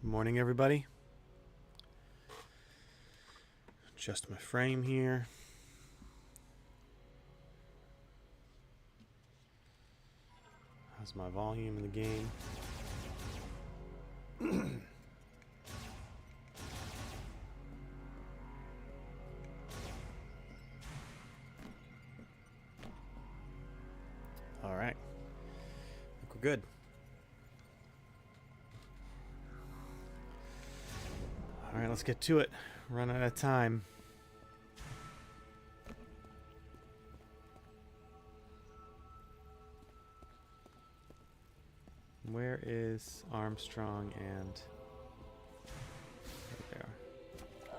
Morning, everybody. Adjust my frame here. How's my volume in the game? All right. I think we're good. All right, let's get to it. Run out of time. Where is Armstrong and... There they are. A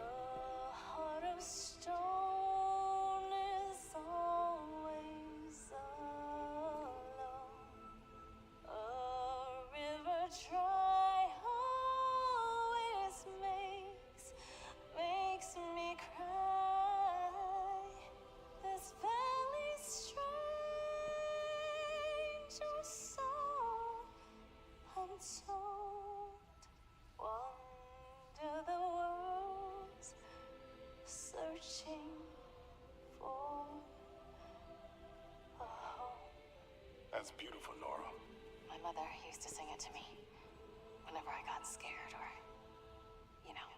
heart of stone is always alone. A river dry always makes me cry. This valley strange, or so untold. Wander the world, searching for a home. That's beautiful, Nora. My mother used to sing it to me whenever I got scared or, you know.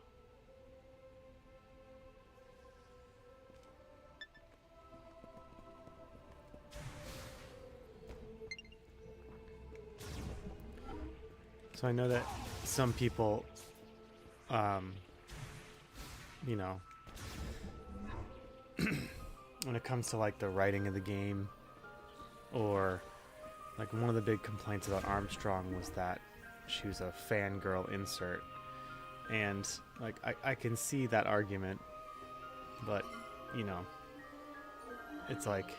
So I know that some people, you know, when it comes to like the writing of the game, or like one of the big complaints about Armstrong was that she was a fangirl insert. And like I can see that argument, but you know, it's like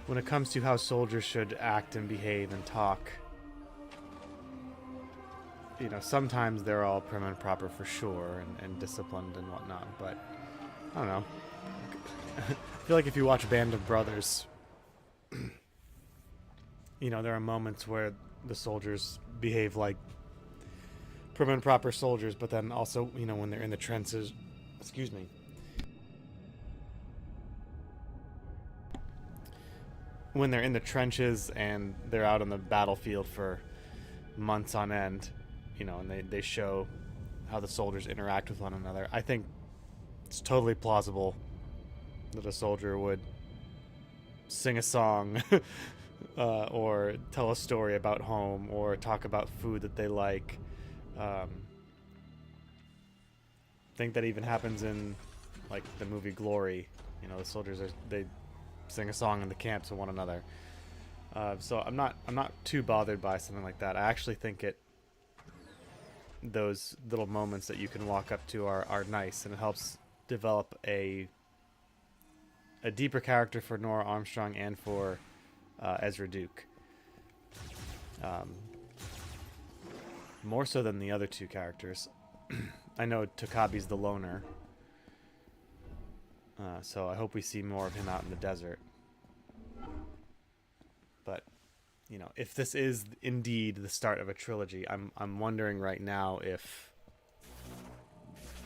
when it comes to how soldiers should act and behave and talk, you know, sometimes they're all prim and proper for sure and disciplined and whatnot, but I don't know. I feel like if you watch Band of Brothers, you know, there are moments where the soldiers behave like prim and proper soldiers, but then also, you know, when they're in the trenches, excuse me, when they're in the trenches and they're out on the battlefield for months on end, you know, and they show how the soldiers interact with one another, I think it's totally plausible that a soldier would sing a song or tell a story about home or talk about food that they like. I think that even happens in like the movie Glory. You know, the soldiers they sing a song in the camp to one another. So I'm not too bothered by something like that. I actually think those little moments that you can walk up to are nice, and it helps develop a deeper character for Nora Armstrong and for Ezra Duke. More so than the other two characters. I know Takabi's the loner, so I hope we see more of him out in the desert. But, you know, if this is indeed the start of a trilogy, I'm wondering right now if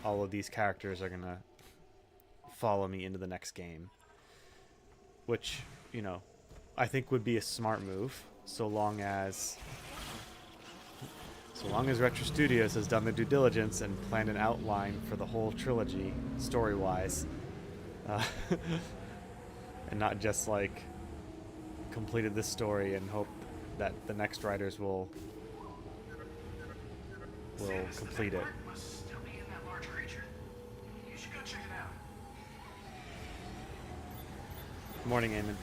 all of these characters are gonna follow me into the next game, which, you know, I think would be a smart move, so long as Retro Studios has done their due diligence and planned an outline for the whole trilogy, story-wise, and not just like completed this story and hope that the next writers will complete it. Must still be in that large creature. You should go check it out. Morning, Eamon.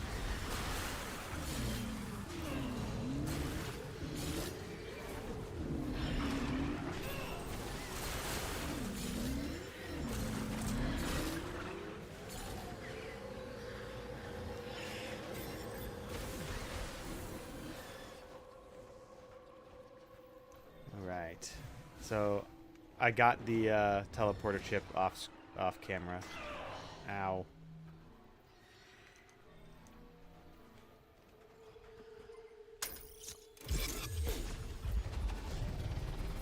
Alright. So I got the teleporter chip off camera. Ow.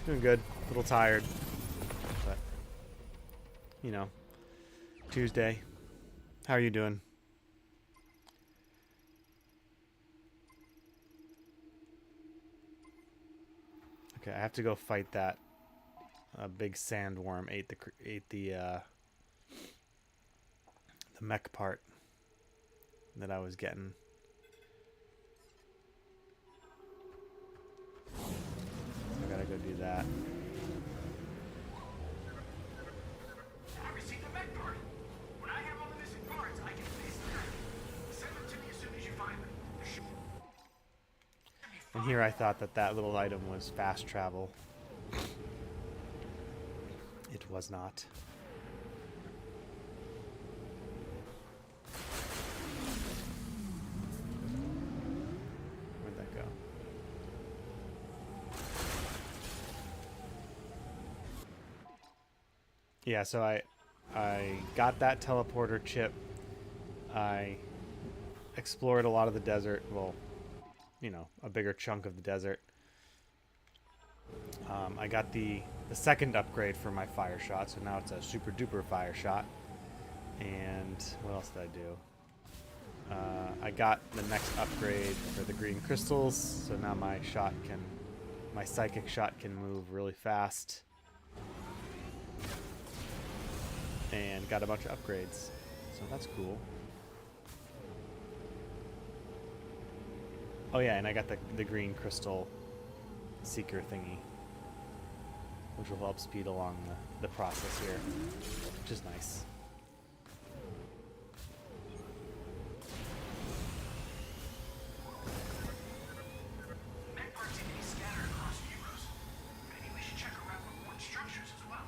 Doing good. A little tired, but you know, Tuesday. How are you doing? Okay, I have to go fight that big sandworm. Ate the mech part that I was getting. I gotta go do that. I received the mech part. When I have all the missing parts, I can fix them. Send them to me as soon as you find them. And here I thought that that little item was fast travel. It was not. Where'd that go? Yeah, so I got that teleporter chip. I explored a lot of the desert. Well, you know, a bigger chunk of the desert. I got the second upgrade for my fire shot, so now it's a super duper fire shot. And what else did I do? I got the next upgrade for the green crystals, so now my psychic shot can move really fast. And got a bunch of upgrades, so that's cool. Oh yeah, and I got the green crystal seeker thingy, which will help speed along the process here, which is nice. Mech parts seem to be scattered across Euros. Maybe we should check around for more structures as well.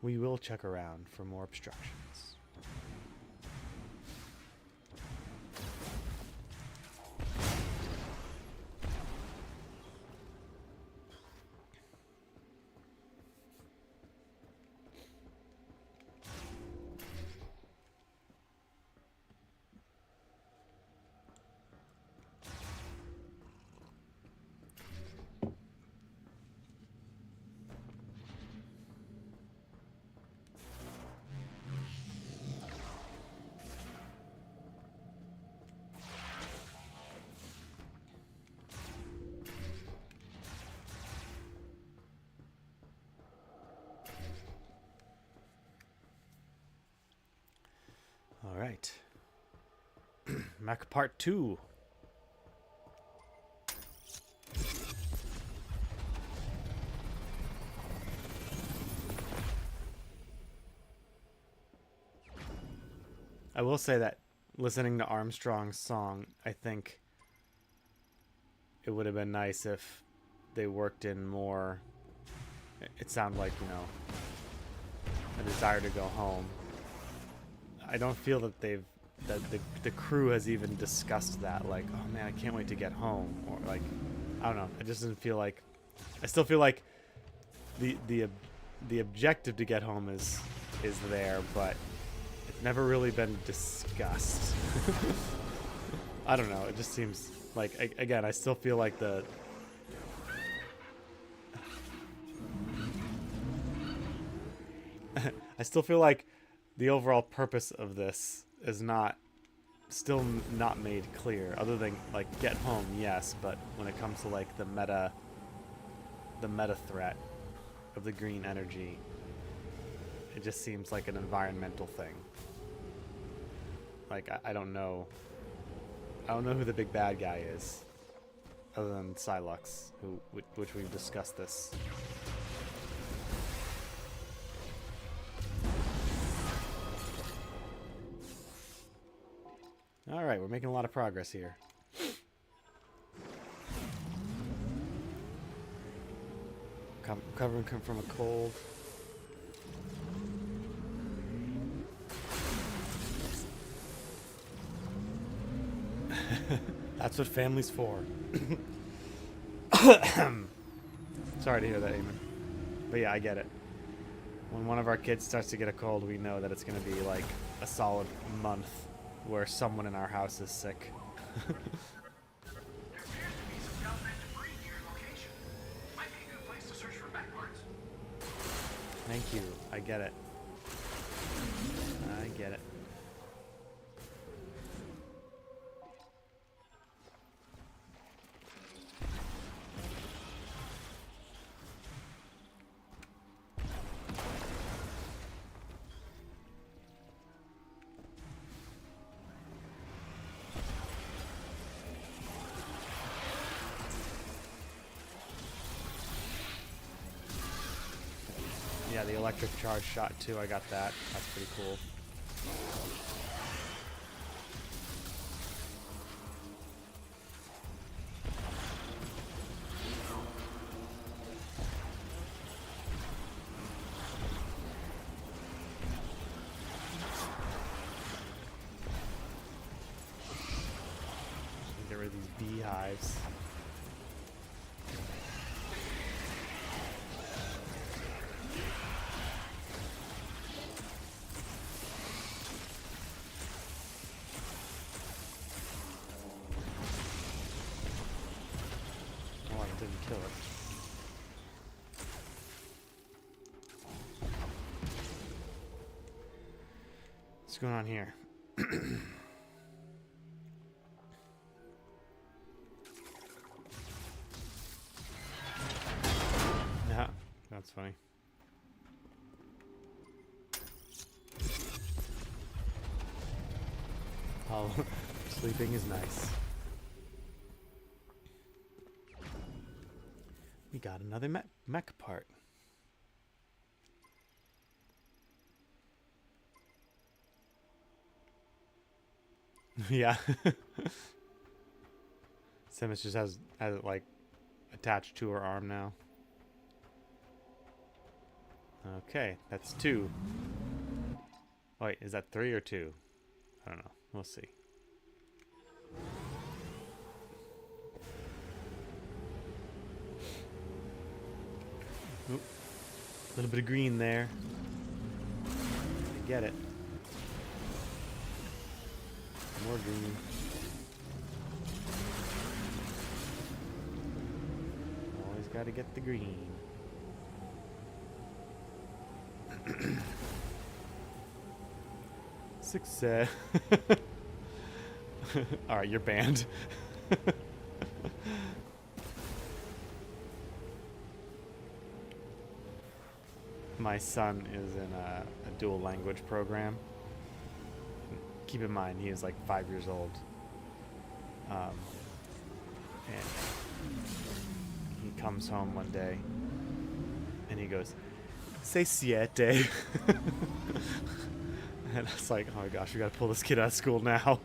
We will check around for more obstructions. All right. Mech Part 2. I will say that listening to Armstrong's song, I think it would have been nice if they worked in more. It sounded like, you know, a desire to go home. I don't feel that the crew has even discussed that, like, oh man, I can't wait to get home, or like, I don't know, it just doesn't feel like. I still feel like the objective to get home is there, but it's never really been discussed. I don't know, it just seems like, again, I still feel like I still feel like the overall purpose of this is still not made clear, other than like get home, yes, but when it comes to like the meta threat of the green energy, it just seems like an environmental thing. Like I don't know who the big bad guy is, other than Psylux, which we've discussed this. All right, we're making a lot of progress here. Recovering from a cold. That's what family's for. Sorry to hear that, Eamon. But yeah, I get it. When one of our kids starts to get a cold, we know that it's going to be like a solid month where someone in our house is sick. There appears to be some galvanized debris near your location. Might be a good place to search for mech parts. Thank you. I get it. I get it. Yeah, the electric charge shot too. I got that. That's pretty cool. Get rid of these beehives. Oh, I didn't kill it. What's going on here? Yeah, that's funny. Oh, sleeping is nice. We got another mech part. Yeah. Samus just has it like attached to her arm now. Okay, that's 2. Oh, wait, is that 3 or 2? I don't know. We'll see. Oop. A little bit of green there. I get it. More green. Always got to get the green. Success. Alright, you're banned. My son is in a dual language program. Keep in mind, he is like 5 years old. And he comes home one day and he goes, "Say siete." And I was like, oh my gosh, we gotta pull this kid out of school now.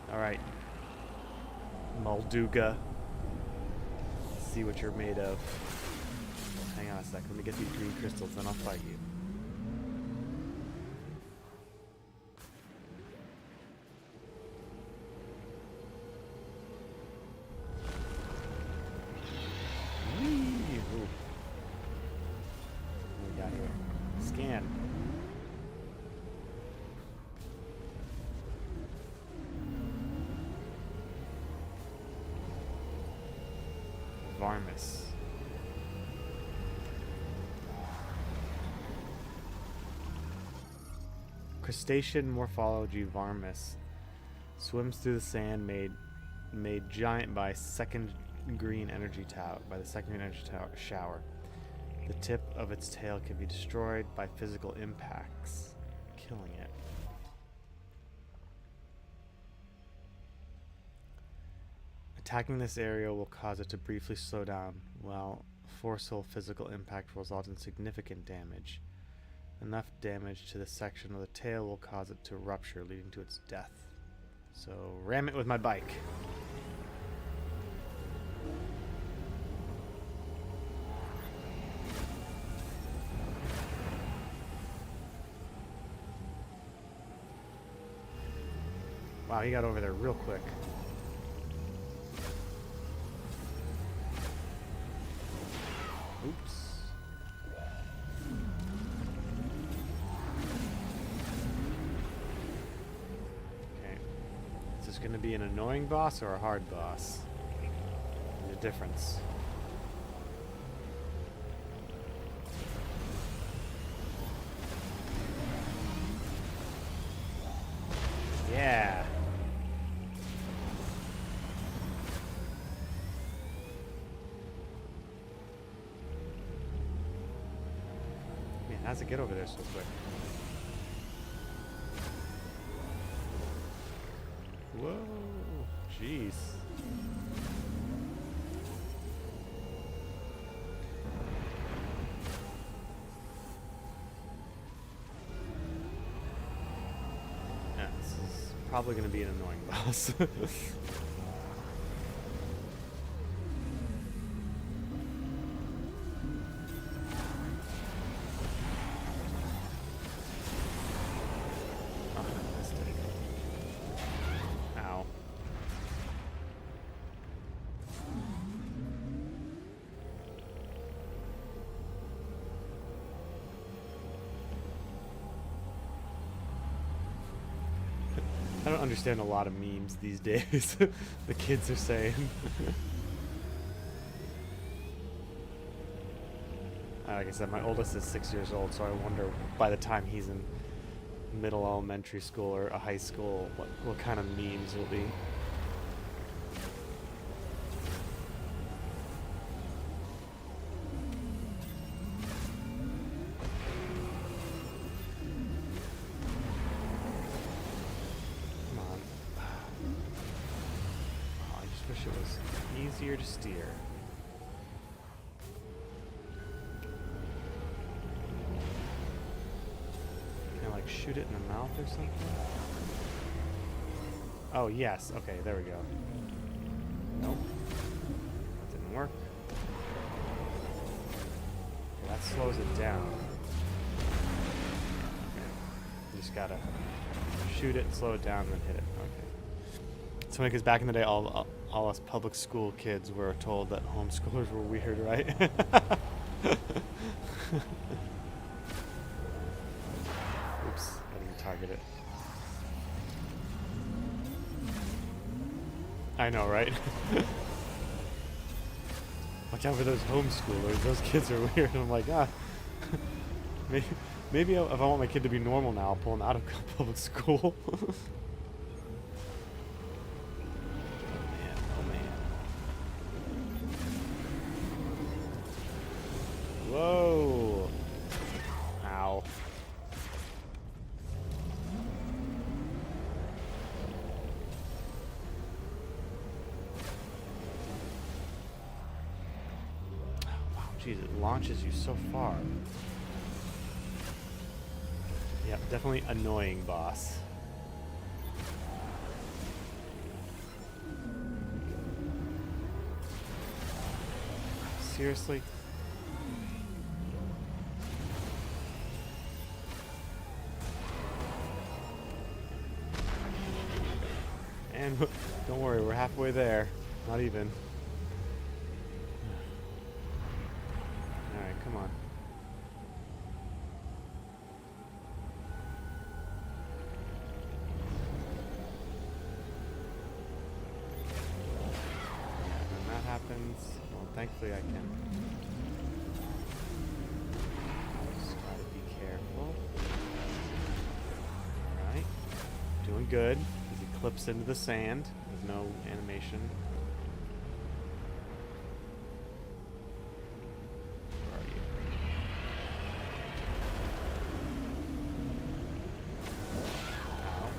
Alright. Molduga. Let's see what you're made of. Hang on a sec, let me get these green crystals, then I'll fight you. Whee! Ooh. What we got here? Scan. Varmus. Crustacean morphology Varmus swims through the sand made giant by the second green energy shower. The tip of its tail can be destroyed by physical impacts, killing it. Attacking this area will cause it to briefly slow down, while forceful physical impact will result in significant damage. Enough damage to the section of the tail will cause it to rupture, leading to its death. So, ram it with my bike. Wow, he got over there real quick. Oops. Okay. Is this going to be an annoying boss or a hard boss? There's a difference. Yeah. Man, how's it get over there so quick? Whoa. Jeez. Yeah, this is probably going to be an annoying boss. Oh, I missed it. Ow. I don't understand a lot of memes these days. The kids are saying. Like I said, my oldest is 6 years old, so I wonder by the time he's in middle elementary school or a high school, what kind of memes will be. Come on. Oh, I just wish it was easier to steer. Shoot it in the mouth or something? Oh, yes. Okay, there we go. Nope. That didn't work. Okay, that slows it down. Okay. You just gotta shoot it, slow it down, and then hit it. Okay. It's funny because back in the day, all us public school kids were told that homeschoolers were weird, right? Oops, I didn't target it. I know, right? Watch out for those homeschoolers. Those kids are weird. And I'm like, maybe if I want my kid to be normal now, I'll pull him out of public school. Whoa. Ow. Wow, geez, it launches you so far. Yep, definitely annoying boss. Seriously? And don't worry, we're halfway there. Not even. Alright, come on. When that happens, well, thankfully I can. Just gotta be careful. Alright. Doing good. He clips into the sand with no animation. Where are you? Ow.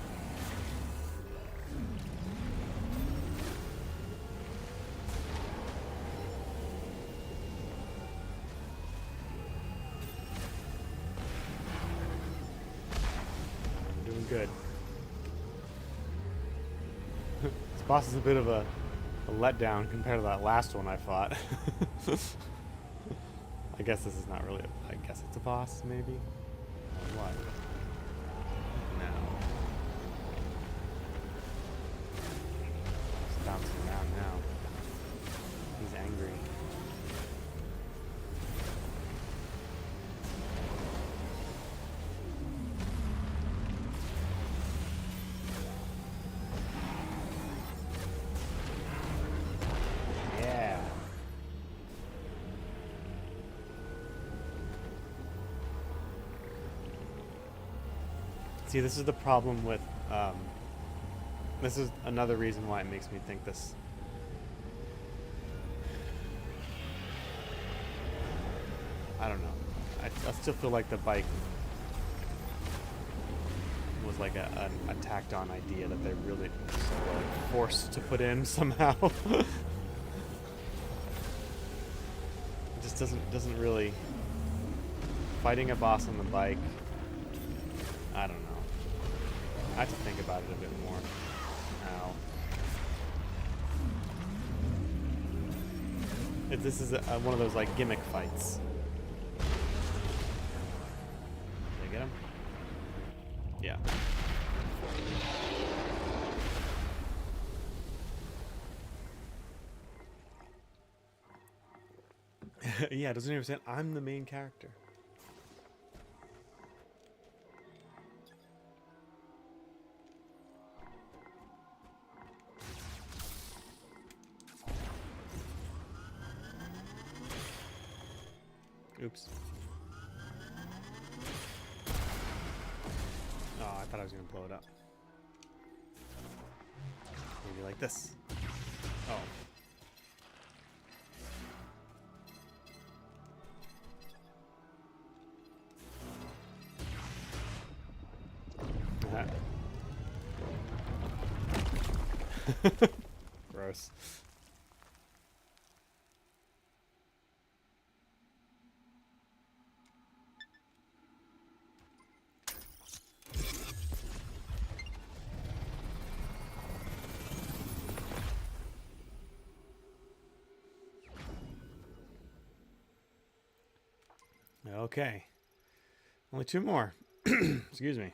I'm doing good. This boss is a bit of a letdown compared to that last one I fought. I guess this is not really I guess it's a boss, maybe? Or what? No. See, this is the problem with. This is another reason why it makes me think this. I don't know. I still feel like the bike was like a tacked on idea that they really were forced to put in somehow. It just doesn't really fighting a boss on the bike. I don't know. I have to think about it a bit more. Ow. This is one of those like gimmick fights. Did I get him? Yeah. Yeah, doesn't even say I'm the main character. Oops. Oh, I thought I was gonna blow it up. Maybe like this. Oh. Gross. Okay. Only two more. Excuse me.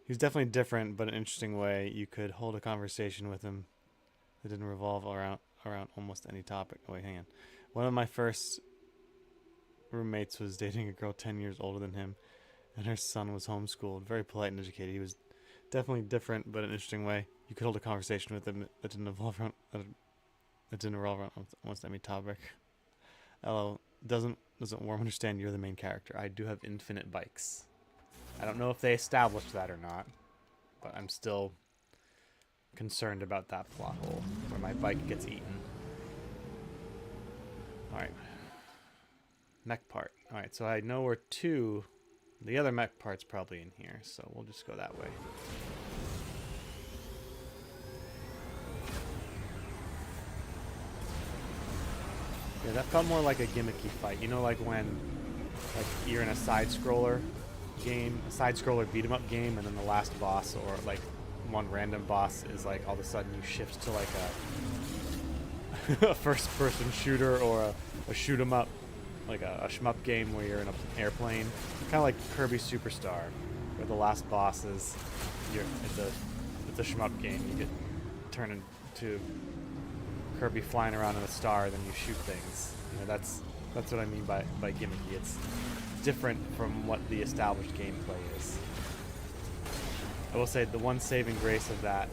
He's definitely different, but an interesting way. You could hold a conversation with him that didn't revolve around almost any topic. Oh, wait, hang on. One of my first roommates was dating a girl 10 years older than him, and her son was homeschooled. Very polite and educated. He was definitely different, but an interesting way. You could hold a conversation with him that didn't revolve around almost any topic. LO, doesn't Worm understand you're the main character? I do have infinite bikes. I don't know if they established that or not, but I'm still concerned about that plot hole where my bike gets eaten. Alright. Mech part. Alright, so I know where the other mech part's probably in here, so we'll just go that way. Yeah, that felt more like a gimmicky fight. You know, like when you're in a side-scroller game, a side-scroller beat-em-up game, and then the last boss, or like one random boss, is like all of a sudden you shift to like a first-person shooter or a shoot-em-up, like a shmup game where you're in an airplane. Kind of like Kirby Superstar, where the last boss is it's a shmup game. You get turned into Kirby flying around in a star, then you shoot things. You know, that's what I mean by gimmicky. It's different from what the established gameplay is. I will say the one saving grace of that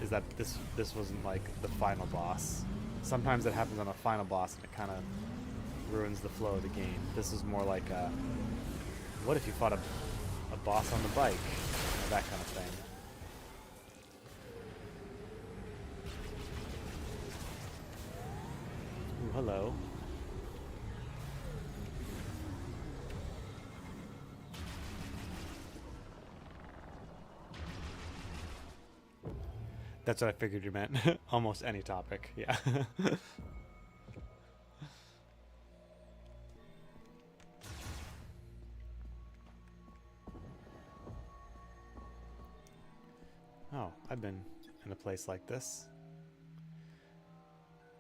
is that this wasn't like the final boss. Sometimes it happens on a final boss and it kind of ruins the flow of the game. This is more like what if you fought a boss on the bike? You know, that kind of thing. Ooh, hello. That's what I figured you meant. Almost any topic, yeah. Oh, I've been in a place like this.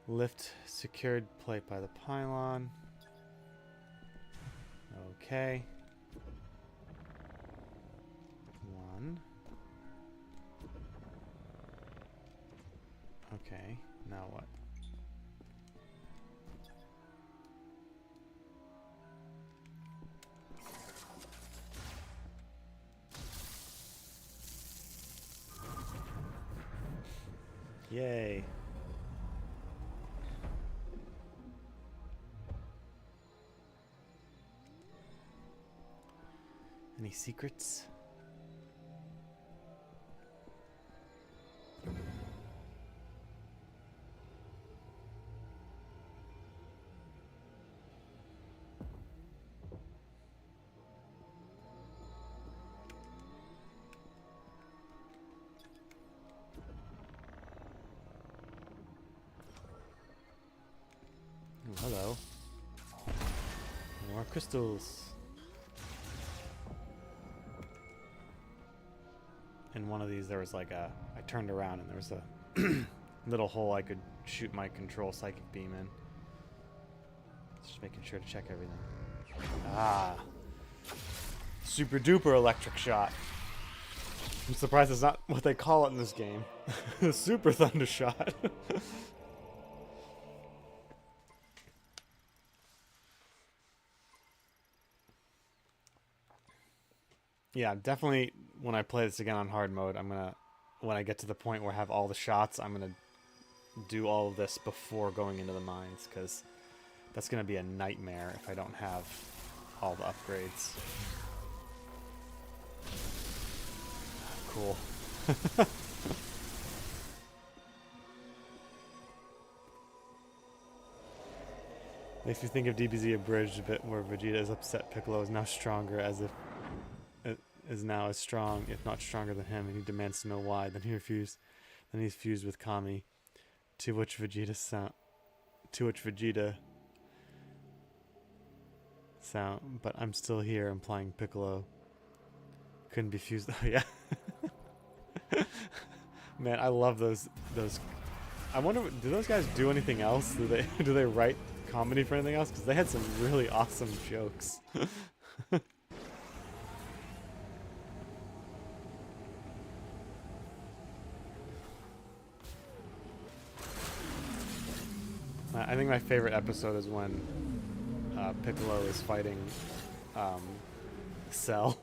Lift secured plate by the pylon. Okay. One. Okay, now what? Yay. Any secrets? Oh, hello. More crystals. In one of these, there was like a... I turned around and there was a little hole I could shoot my control psychic beam in. Just making sure to check everything. Ah. Super duper electric shot. I'm surprised it's not what they call it in this game. Super thunder shot. Yeah, definitely when I play this again on hard mode, I'm gonna, when I get to the point where I have all the shots, I'm gonna do all of this before going into the mines, because that's gonna be a nightmare if I don't have all the upgrades. Cool. Makes me think of DBZ Abridged a bit, where Vegeta is upset Piccolo is now stronger, as if it is now as strong, if not stronger than him, and he demands to know why. Then he's fused with Kami, to which Vegeta sound, but I'm still here, implying Piccolo couldn't be fused. Oh yeah. Man, I love those. I wonder, do those guys do anything else? Do they write comedy for anything else? Because they had some really awesome jokes. I think my favorite episode is when Piccolo is fighting Cell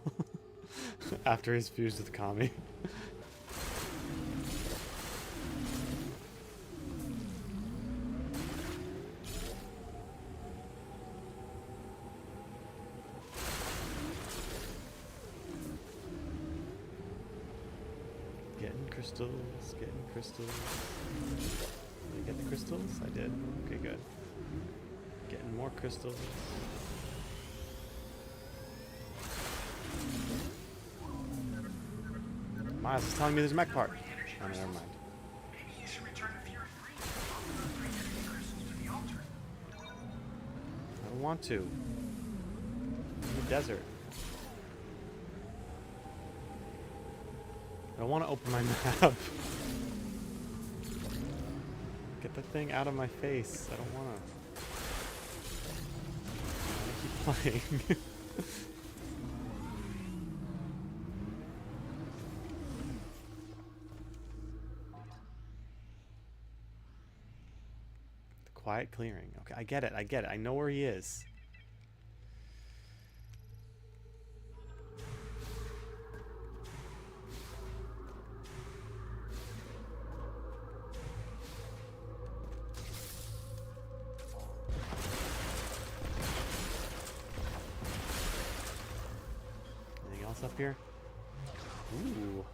after he's fused with Kami. Getting crystals, getting crystals. Did I get the crystals? I did. Okay, good. Getting more crystals. Miles is telling me there's a mech part. Oh, never mind. Maybe you should return to Fury 3 and bring any crystals to the altar. I don't want to. In the desert. I don't want to open my map. Get the thing out of my face. I don't want to. I keep playing. The quiet clearing. Okay, I get it. I get it. I know where he is. Up here. Ooh.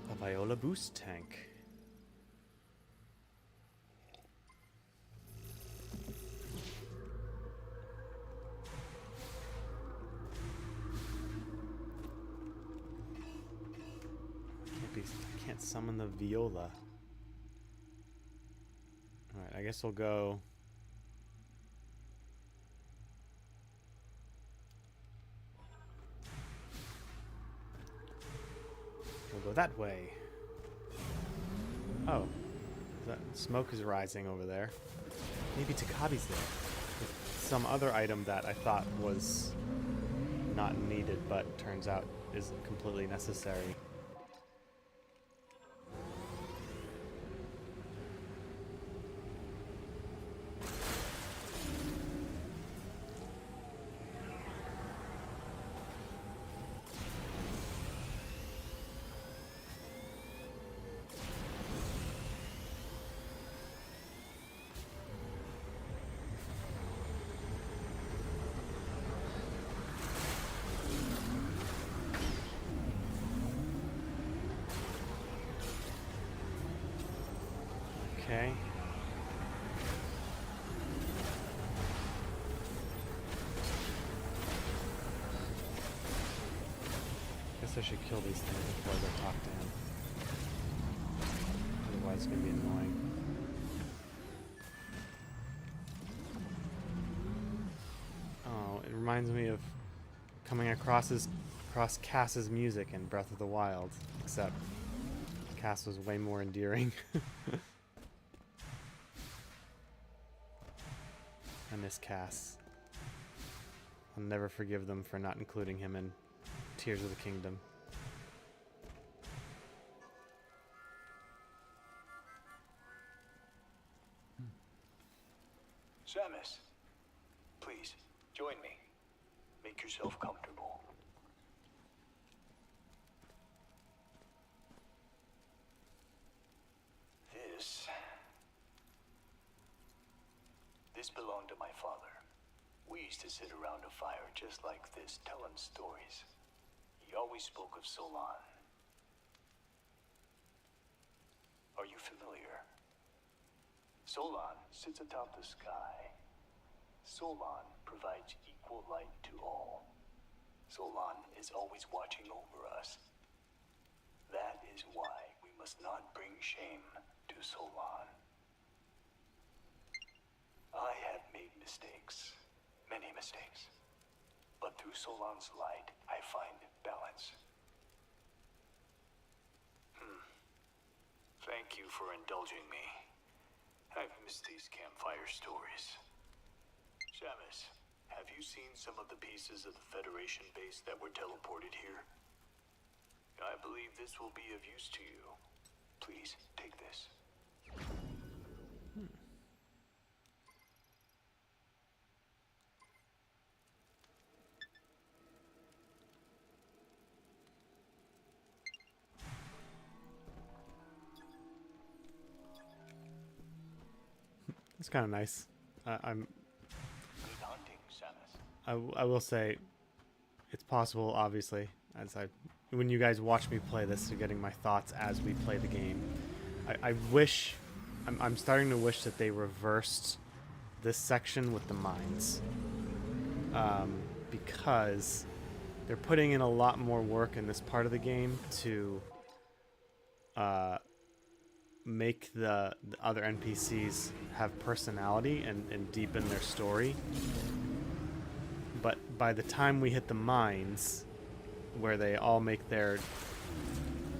A Viola boost tank. I can't summon the Viola. Alright, I guess we'll go... We'll go that way. Oh. That smoke is rising over there. Maybe Takabi's there. With some other item that I thought was not needed, but turns out is completely necessary. Okay. Guess I should kill these things before I get talked in. Otherwise it's gonna be annoying. Oh, it reminds me of coming across Cass's music in Breath of the Wild, except Cass was way more endearing. I miss Cass. I'll never forgive them for not including him in Tears of the Kingdom. Samus, please, join me. Make yourself comfortable. This belonged to my father. We used to sit around a fire just like this, telling stories. He always spoke of Solon. Are you familiar? Solon sits atop the sky. Solon provides equal light to all. Solon is always watching over us. That is why we must not bring shame to Solon. I have made mistakes, many mistakes. But through Solon's light, I find balance. Thank you for indulging me. I've missed these campfire stories. Samus, have you seen some of the pieces of the Federation base that were teleported here? I believe this will be of use to you. Please, take this. It's kind of nice. I'm. Good hunting, Samus. I will say, it's possible. Obviously, when you guys watch me play this, you're getting my thoughts as we play the game. I wish. I'm starting to wish that they reversed this section with the mines, because they're putting in a lot more work in this part of the game to make the other NPCs have personality and deepen their story. But by the time we hit the mines, where they all make their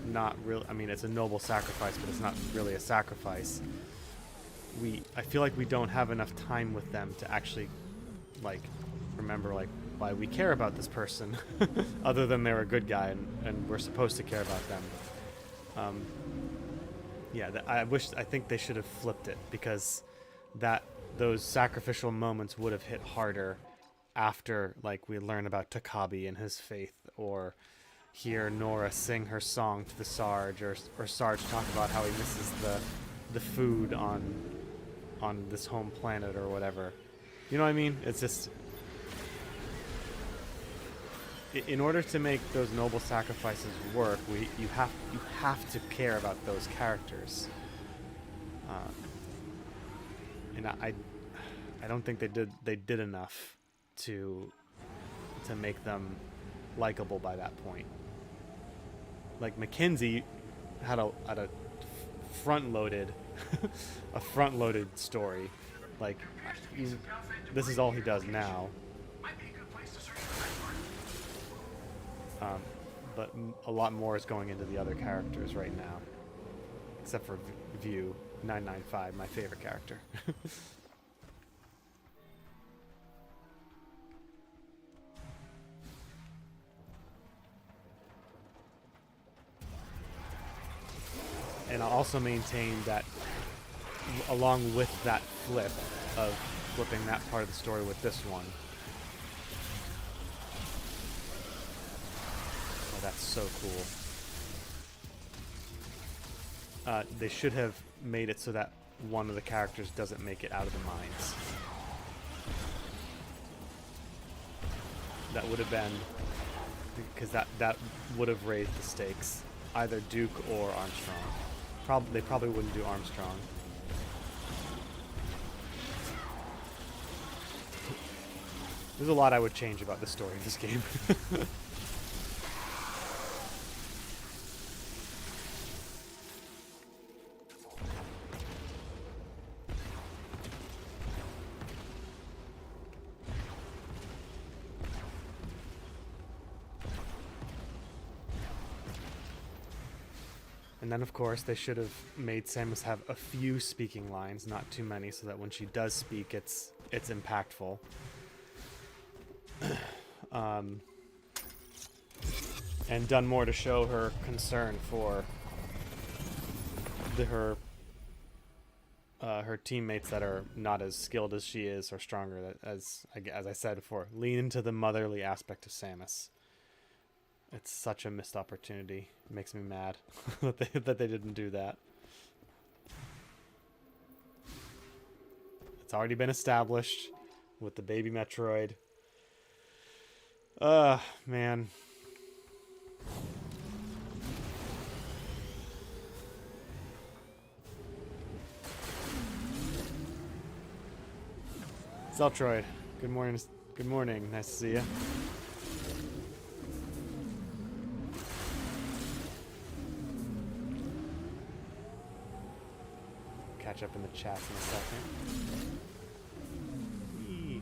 not real, I mean, it's a noble sacrifice, but it's not really a sacrifice. I feel like we don't have enough time with them to actually, like, remember, like, why we care about this person, other than they're a good guy and we're supposed to care about them. Yeah, I think they should have flipped it, because those sacrificial moments would have hit harder after, like, we learn about Takabi and his faith, or hear Nora sing her song to the Sarge, or Sarge talk about how he misses the food on this home planet or whatever. You know what I mean? It's just, in order to make those noble sacrifices work, you have to care about those characters, and I don't think they did enough to make them likable by that point. Like, Mackenzie had a front-loaded a front-loaded story. Like, this is all he does now. Might be a good place to search for that part. But a lot more is going into the other characters right now, except for View 995, my favorite character. And I'll also maintain that, along with that flip of flipping that part of the story with this one. Oh, that's so cool. They should have made it so that one of the characters doesn't make it out of the mines. That would have been, because that would have raised the stakes. Either Duke or Armstrong. They probably wouldn't do Armstrong. There's a lot I would change about the story of this game. And then, of course, they should have made Samus have a few speaking lines, not too many, so that when she does speak, it's impactful. And done more to show her concern for her teammates that are not as skilled as she is or stronger. As I said before, lean into the motherly aspect of Samus. It's such a missed opportunity. It makes me mad that they didn't do that. It's already been established with the baby Metroid. Man. Zeltroid, good morning. Good morning. Nice to see you. Catch up in the chats in a second. Eee.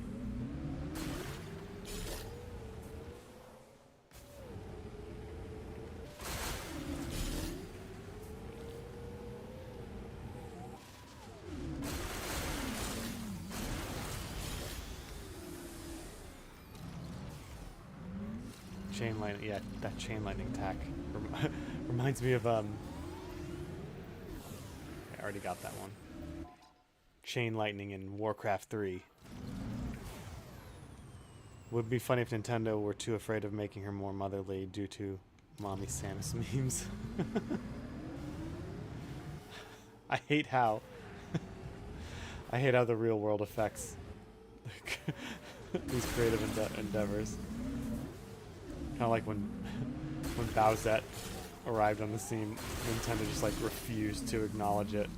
Chain lightning, yeah, that chain lightning attack reminds me of I already got that one. Chain lightning in Warcraft 3. Would be funny if Nintendo were too afraid of making her more motherly due to mommy Samus memes. I hate how the real world affects these creative endeavors. Kind of like when Bowsette arrived on the scene, Nintendo just like refused to acknowledge it,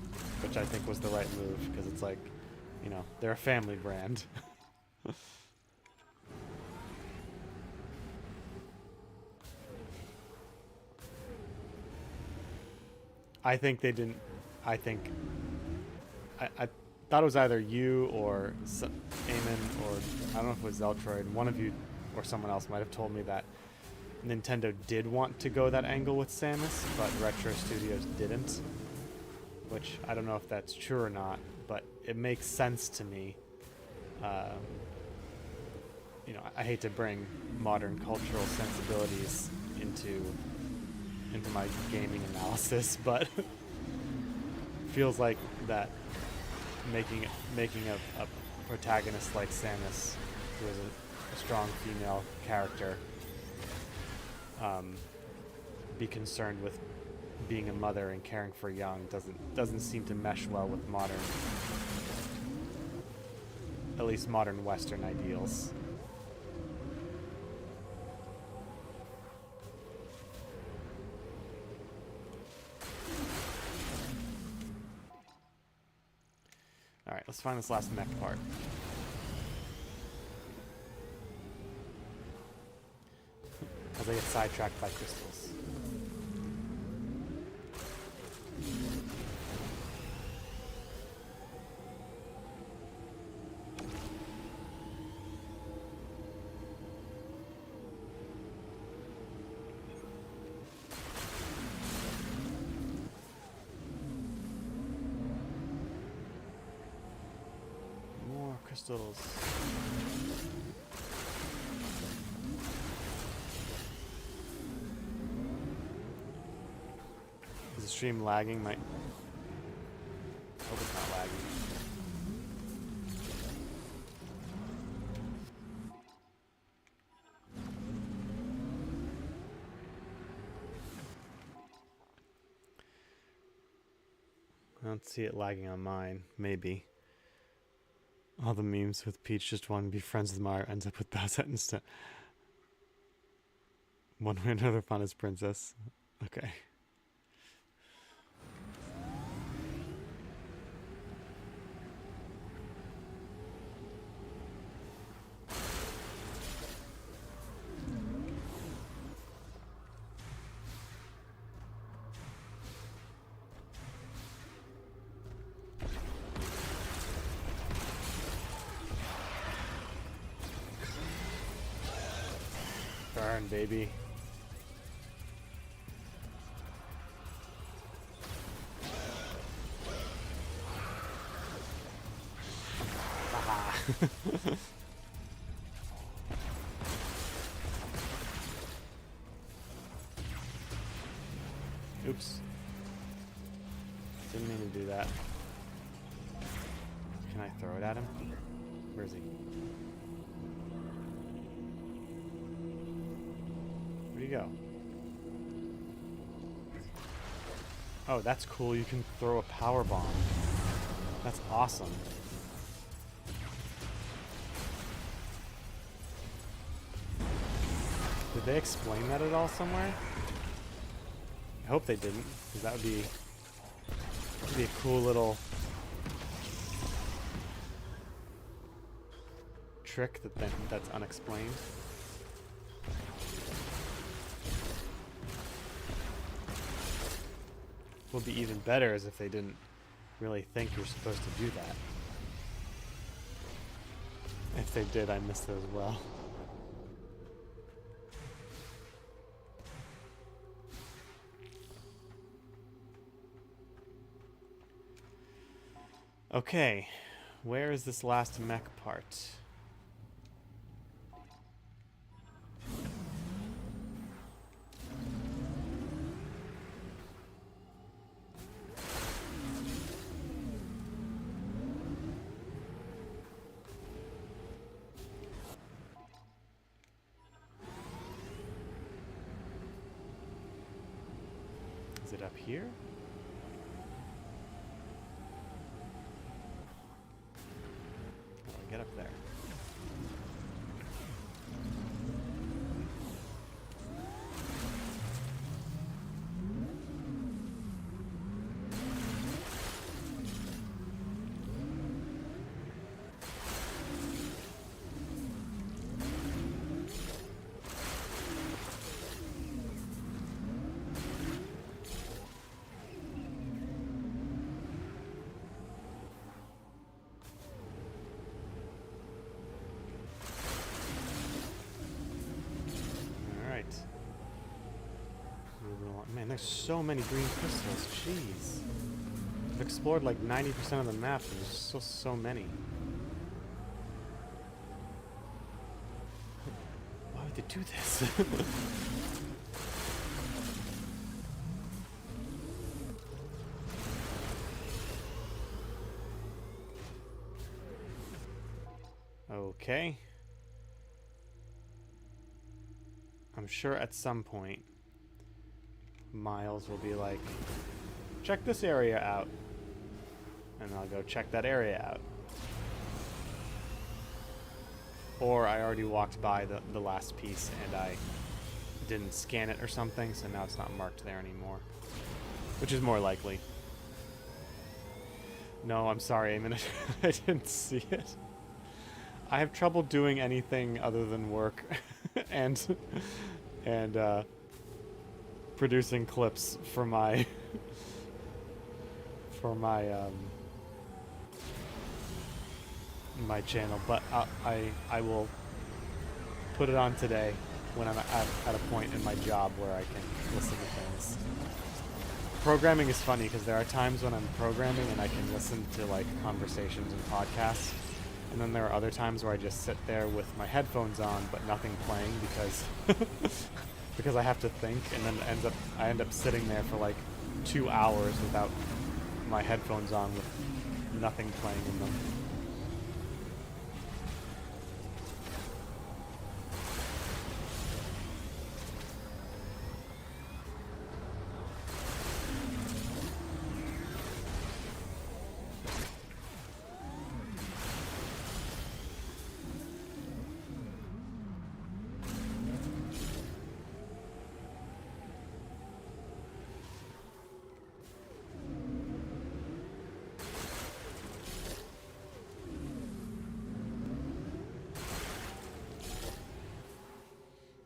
which I think was the right move, because it's like, you know, they're a family brand. I think they didn't. I thought it was either you or Eamon, or I don't know if it was Zeltroid. One of you or someone else might have told me that Nintendo did want to go that angle with Samus, but Retro Studios didn't. Which I don't know if that's true or not, but it makes sense to me. You know, I hate to bring modern cultural sensibilities into my gaming analysis, but feels like that making a protagonist like Samus, who is a strong female character, be concerned with being a mother and caring for young doesn't seem to mesh well with modern, at least modern Western ideals. Alright, let's find this last mech part. As I get sidetracked by crystals. More crystals. Is the stream lagging? I hope it's not lagging. I don't see it lagging on mine. Maybe. All the memes with Peach just wanting to be friends with Mario ends up with Bowsette instead. One way or another found his princess. Okay. Burn, baby. Haha. Oops. Didn't mean to do that. Can I throw it at him? Where is he? Where'd he go? Oh, that's cool. You can throw a power bomb. That's awesome. Did they explain that at all somewhere? I hope they didn't, because that would be a cool little trick that's unexplained. What would be even better is if they didn't really think you're supposed to do that. If they did, I missed it as well. Okay, where is this last mech part? Is it up here? Get up there. Man, there's so many green crystals. Jeez. I've explored like 90% of the map, and there's so many. Why would they do this? Okay. I'm sure at some point Miles will be like, check this area out. And I'll go check that area out. Or I already walked by the last piece and I didn't scan it or something, so now it's not marked there anymore. Which is more likely. No, I'm sorry, I didn't see it. I have trouble doing anything other than work and producing clips for my my channel, but I will put it on today when I'm at a point in my job where I can listen to things. Programming is funny because there are times when I'm programming and I can listen to like conversations and podcasts, and then there are other times where I just sit there with my headphones on but nothing playing because because I have to think, and then I end up sitting there for like 2 hours without my headphones on with nothing playing in them.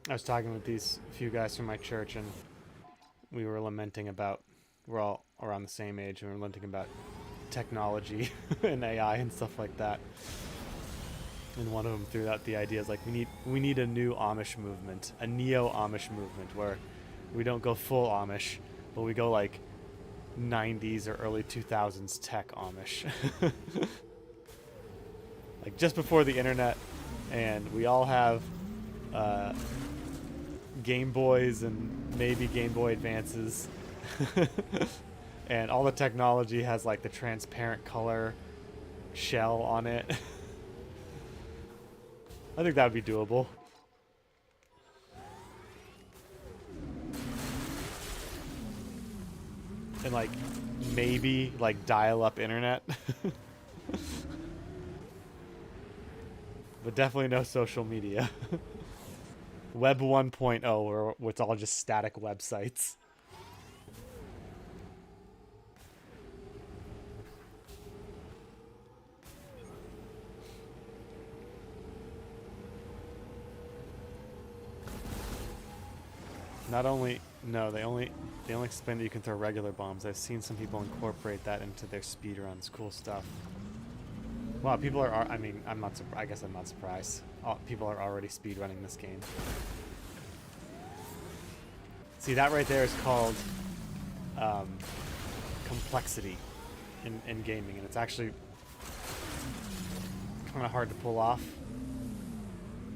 I was talking with these few guys from my church, and we were lamenting about, we're all around the same age, and we were lamenting about technology and AI and stuff like that. And one of them threw out the idea is like we need a new Amish movement, a neo Amish movement where we don't go full Amish, but we go like 90s or early 2000s tech Amish. Like just before the internet, and we all have Game Boys and maybe Game Boy Advances. And all the technology has like the transparent color shell on it. I think that would be doable. And like maybe like dial-up internet. But definitely no social media. Web 1.0 where it's all just static websites. Not only they only explain that you can throw regular bombs. I've seen some people incorporate that into their speedruns. Cool stuff. Wow, people are. I mean, I'm not. I guess I'm not surprised. People are already speedrunning this game. See, that right there is called complexity in gaming, and it's actually kind of hard to pull off,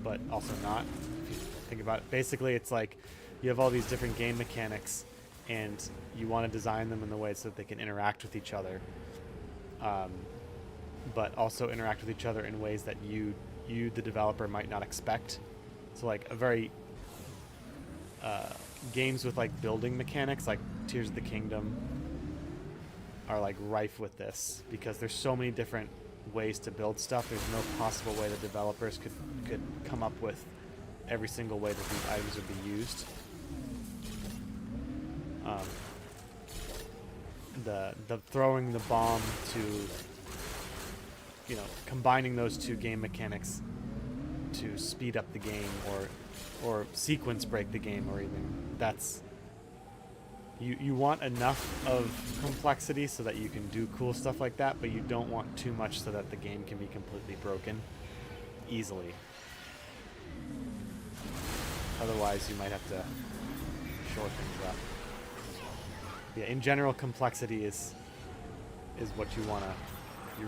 but also not. If you think about it, basically, it's like you have all these different game mechanics, and you want to design them in the way so that they can interact with each other, but also interact with each other in ways that you, the developer, might not expect. So, like a very games with like building mechanics, like Tears of the Kingdom, are like rife with this because there's so many different ways to build stuff. There's no possible way the developers could come up with every single way that these items would be used. The throwing the bomb to, you know, combining those two game mechanics to speed up the game or sequence break the game, or even that's you want enough of complexity so that you can do cool stuff like that, but you don't want too much so that the game can be completely broken easily. Otherwise, you might have to shore things up. Yeah, in general, complexity is what you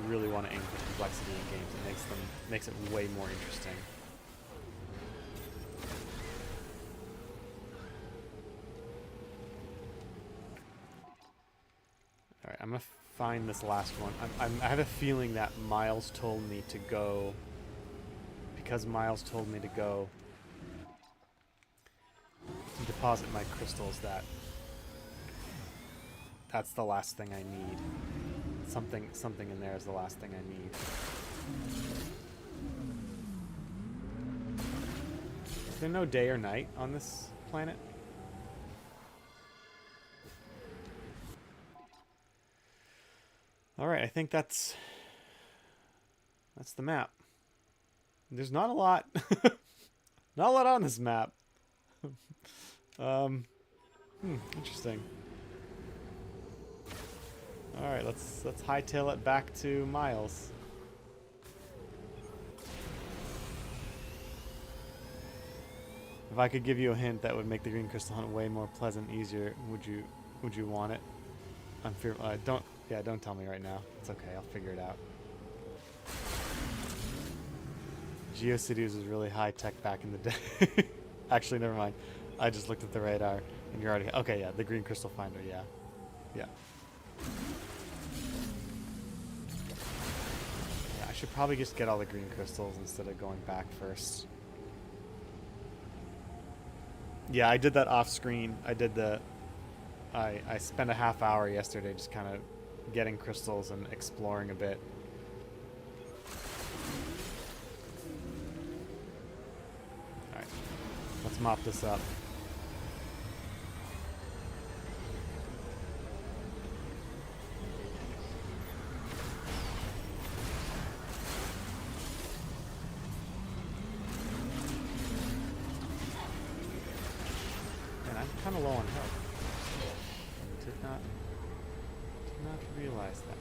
really want to aim for complexity in games. It makes it way more interesting. All right, I'm gonna find this last one. I have a feeling that Miles told me to go, because Miles told me to go deposit my crystals. That's the last thing I need. Something in there is the last thing I need. Is there no day or night on this planet? All right, I think that's the map. There's not a lot, not a lot on this map. Interesting. All right, let's hightail it back to Miles. If I could give you a hint that would make the green crystal hunt way more pleasant, easier, would you want it? I'm fearful. Don't tell me right now. It's okay. I'll figure it out. GeoCities was really high tech back in the day. Actually, never mind. I just looked at the radar, and you're already okay. Yeah, the green crystal finder. Yeah, yeah. I should probably just get all the green crystals instead of going back first. Yeah, I did that off screen. I spent a half hour yesterday just kind of getting crystals and exploring a bit. Alright, let's mop this up. Kind of low on health. Did not realize that.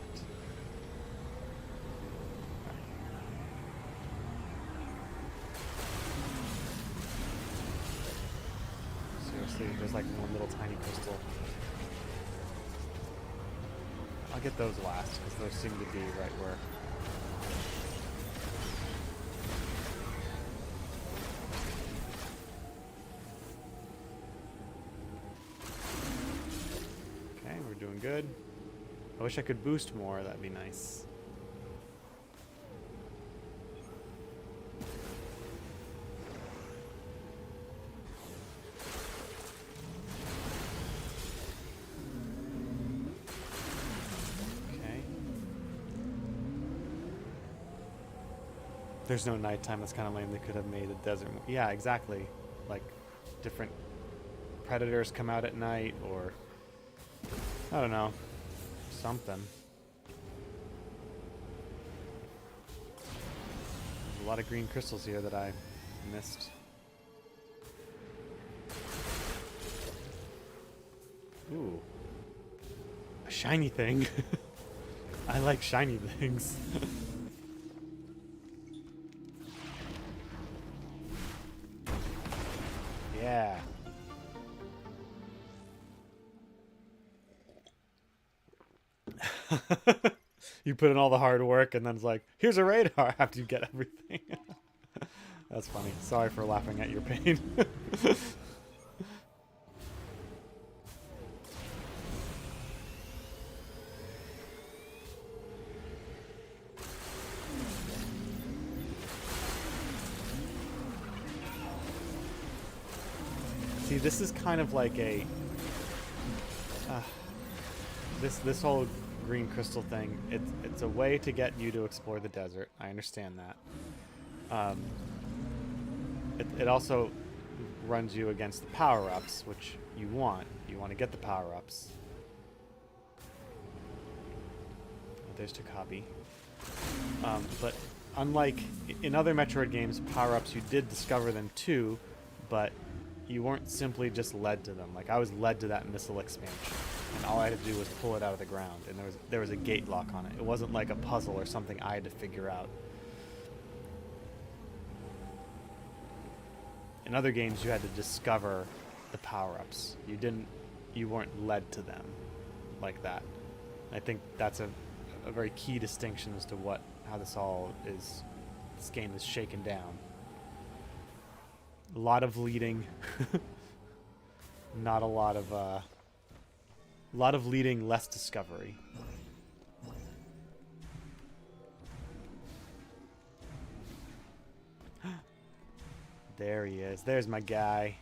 actually, there's like one little tiny crystal. I'll get those last, because those seem to be right where... Okay, we're doing good. I wish I could boost more, that'd be nice. There's no nighttime. That's kind of lame. They could have made a desert. Yeah, exactly. Like, different predators come out at night, or I don't know, something. There's a lot of green crystals here that I missed. Ooh, a shiny thing. I like shiny things. Yeah. You put in all the hard work and then it's like, here's a radar after you get everything. That's funny. Sorry for laughing at your pain. See, this is kind of like a this whole green crystal thing. It's a way to get you to explore the desert. I understand that. It also runs you against the power-ups, which you want. You want to get the power-ups. There's Takabi. But unlike in other Metroid games, power-ups, you did discover them too, but you weren't simply just led to them. Like, I was led to that missile expansion, and all I had to do was pull it out of the ground, and there was a gate lock on it. It wasn't like a puzzle or something I had to figure out. In other games, you had to discover the power-ups. You weren't led to them like that. I think that's a very key distinction as to how this game is shaken down. A lot of leading, not a lot of leading, less discovery. There he is. There's my guy.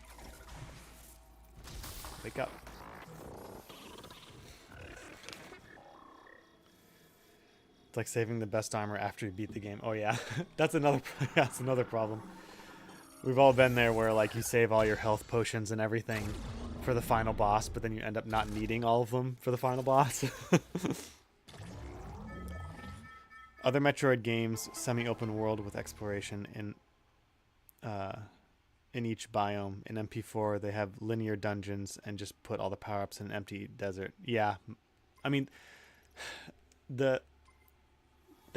Wake up. It's like saving the best armor after you beat the game. Oh yeah, that's another problem. We've all been there where like you save all your health potions and everything for the final boss, but then you end up not needing all of them for the final boss. Other Metroid games, semi-open world with exploration in each biome. In MP4, they have linear dungeons and just put all the power-ups in an empty desert. Yeah, I mean, they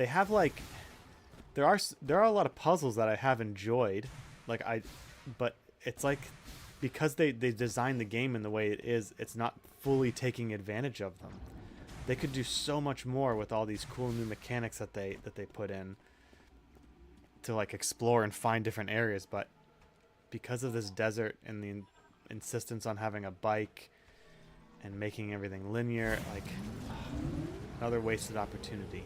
have like there are a lot of puzzles that I have enjoyed. But it's like, because they designed the game in the way it is, it's not fully taking advantage of them. They could do so much more with all these cool new mechanics that they put in to like explore and find different areas, but because of this desert and the insistence on having a bike and making everything linear, like another wasted opportunity.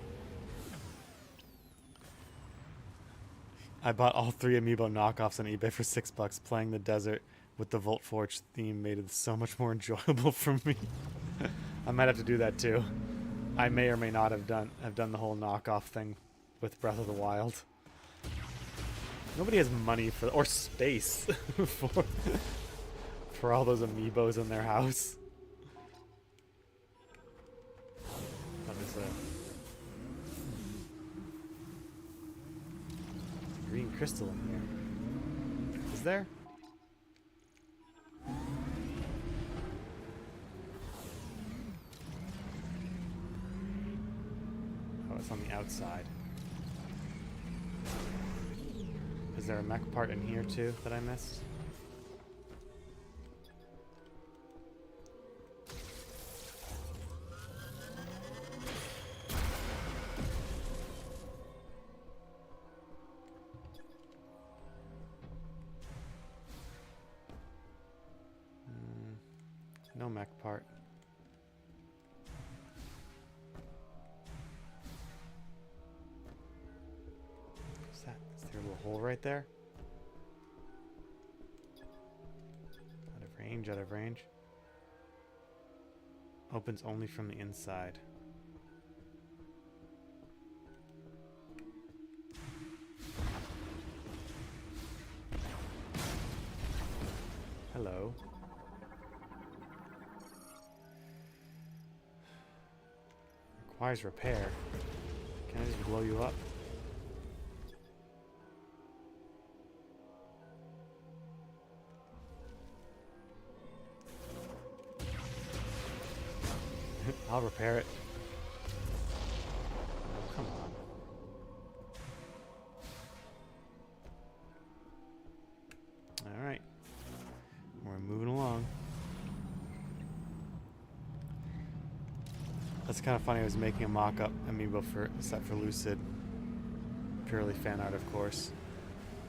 I bought all 3 amiibo knockoffs on eBay for $6. Playing the desert with the Volt Forge theme made it so much more enjoyable for me. I might have to do that too. I may or may not have done the whole knockoff thing with Breath of the Wild. Nobody has money or space for all those amiibos in their house. What is that? Green crystal in here. Is there? Oh, it's on the outside. Is there a mech part in here too that I missed? mech part. What's that? Is there a little hole right there? Out of range, out of range. Opens only from the inside. Hello. Requires repair. Can I just blow you up? I'll repair it. Oh, come on. Alright. We're moving along. That's kind of funny. I was making a mock-up amiibo for set for Lucid. Purely fan art, of course.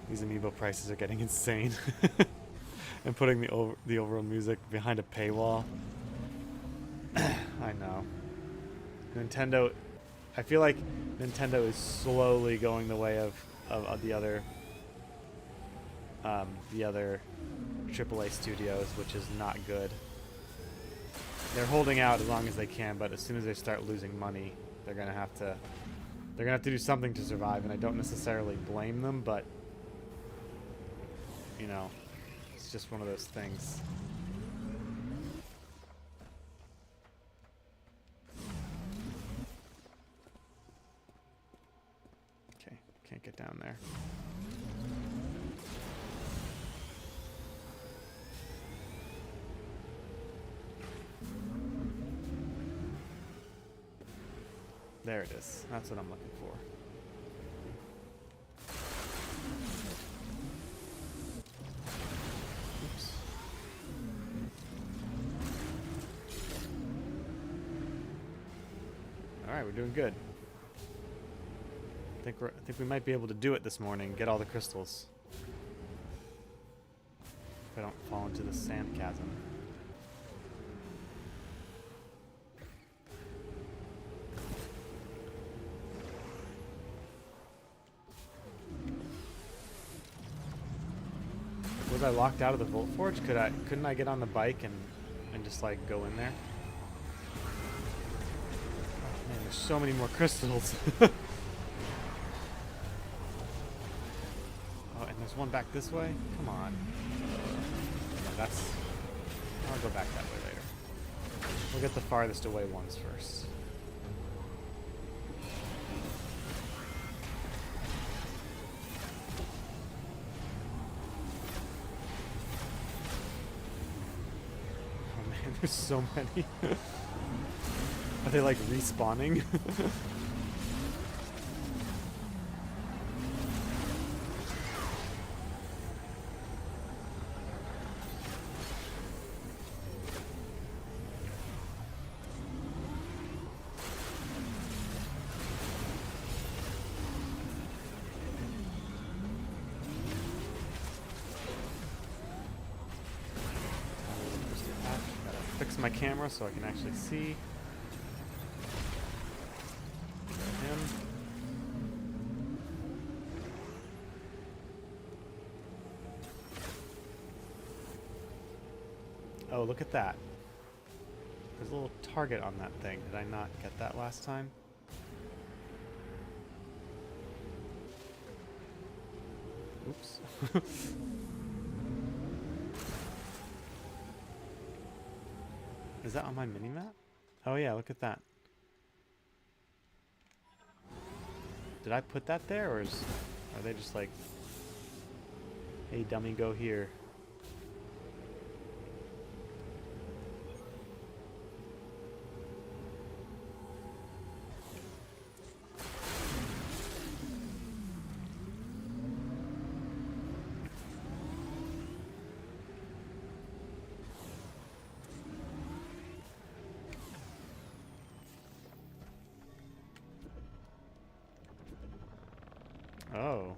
These amiibo prices are getting insane. And putting the overall music behind a paywall. I know. Nintendo, I feel like Nintendo is slowly going the way of the other AAA studios, which is not good. They're holding out as long as they can, but as soon as they start losing money, they're gonna have to do something to survive, and I don't necessarily blame them, but you know, it's just one of those things. Okay, can't get down there. There it is. That's what I'm looking for. Oops. All right, we're doing good. I think we might be able to do it this morning. Get all the crystals. If I don't fall into the sand chasm. Was I locked out of the Volt Forge? Couldn't I get on the bike and just like go in there? Oh man, there's so many more crystals. Oh, and there's one back this way? Come on. No, I'll go back that way later. We'll get the farthest away ones first. There's so many. Are they like respawning? Fix my camera so I can actually see him. Oh, look at that. There's a little target on that thing. Did I not get that last time? Oops. Is that on my mini-map? Oh yeah, look at that. Did I put that there, or are they just like, hey dummy, go here? Oh.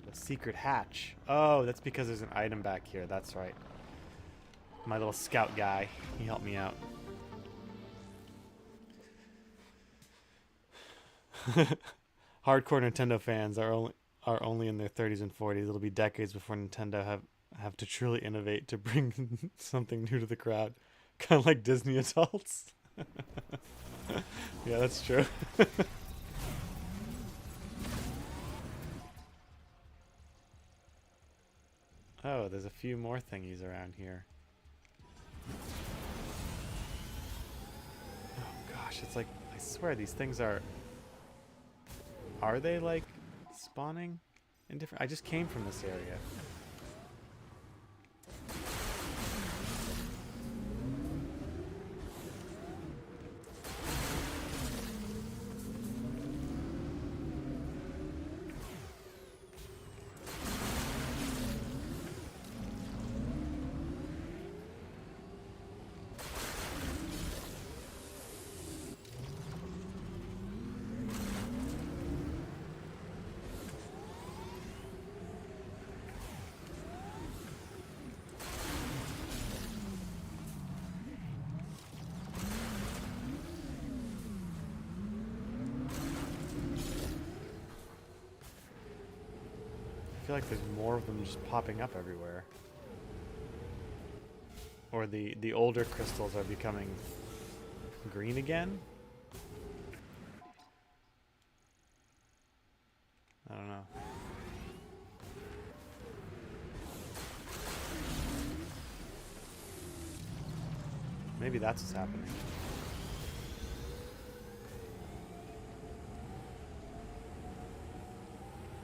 The secret hatch. Oh, that's because there's an item back here. That's right. My little scout guy. He helped me out. Hardcore Nintendo fans are only in their 30s and 40s. It'll be decades before Nintendo have to truly innovate to bring something new to the crowd. Kind of like Disney adults. Yeah, that's true. Oh, there's a few more thingies around here. Oh gosh, it's like, I swear these things are they like spawning in different, I just came from this area. I feel like there's more of them just popping up everywhere. Or the older crystals are becoming green again? I don't know. Maybe that's what's happening.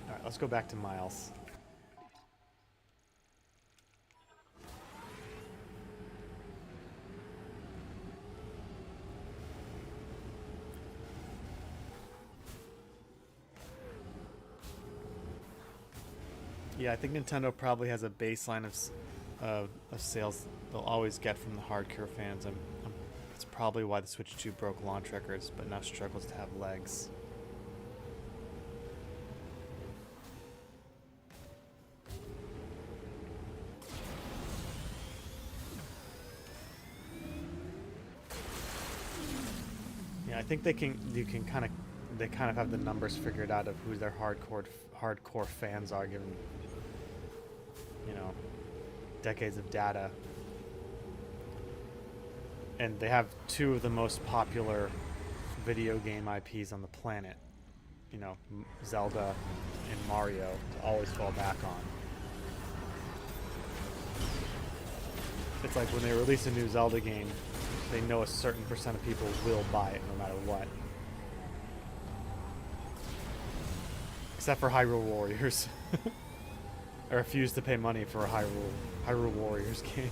Alright, let's go back to Miles. Yeah, I think Nintendo probably has a baseline of sales they'll always get from the hardcore fans. It's probably why the Switch 2 broke launch records, but now struggles to have legs. Yeah, I think they kind of have the numbers figured out of who their hardcore fans are, given, you know, decades of data. And they have two of the most popular video game IPs on the planet, you know, Zelda and Mario, to always fall back on. It's like when they release a new Zelda game, they know a certain percent of people will buy it no matter what. Except for Hyrule Warriors. I refuse to pay money for a Hyrule Warriors game.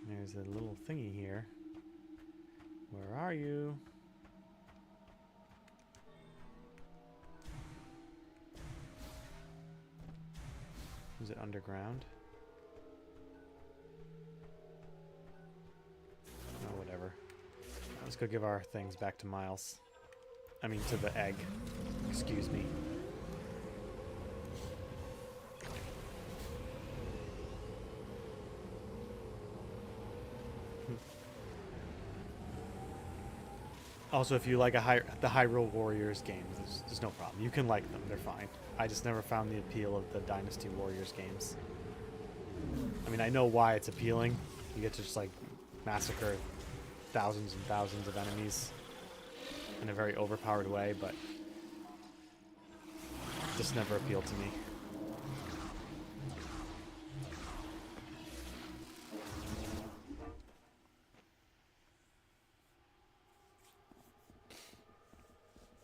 There's a little thingy here. Where are you? Is it underground? Oh, whatever. Let's go give our things back to Miles. I mean, to the egg. Excuse me. Also, if you like the Hyrule Warriors games, there's no problem. You can like them; they're fine. I just never found the appeal of the Dynasty Warriors games. I mean, I know why it's appealing. You get to just like massacre thousands and thousands of enemies in a very overpowered way, but it just never appealed to me.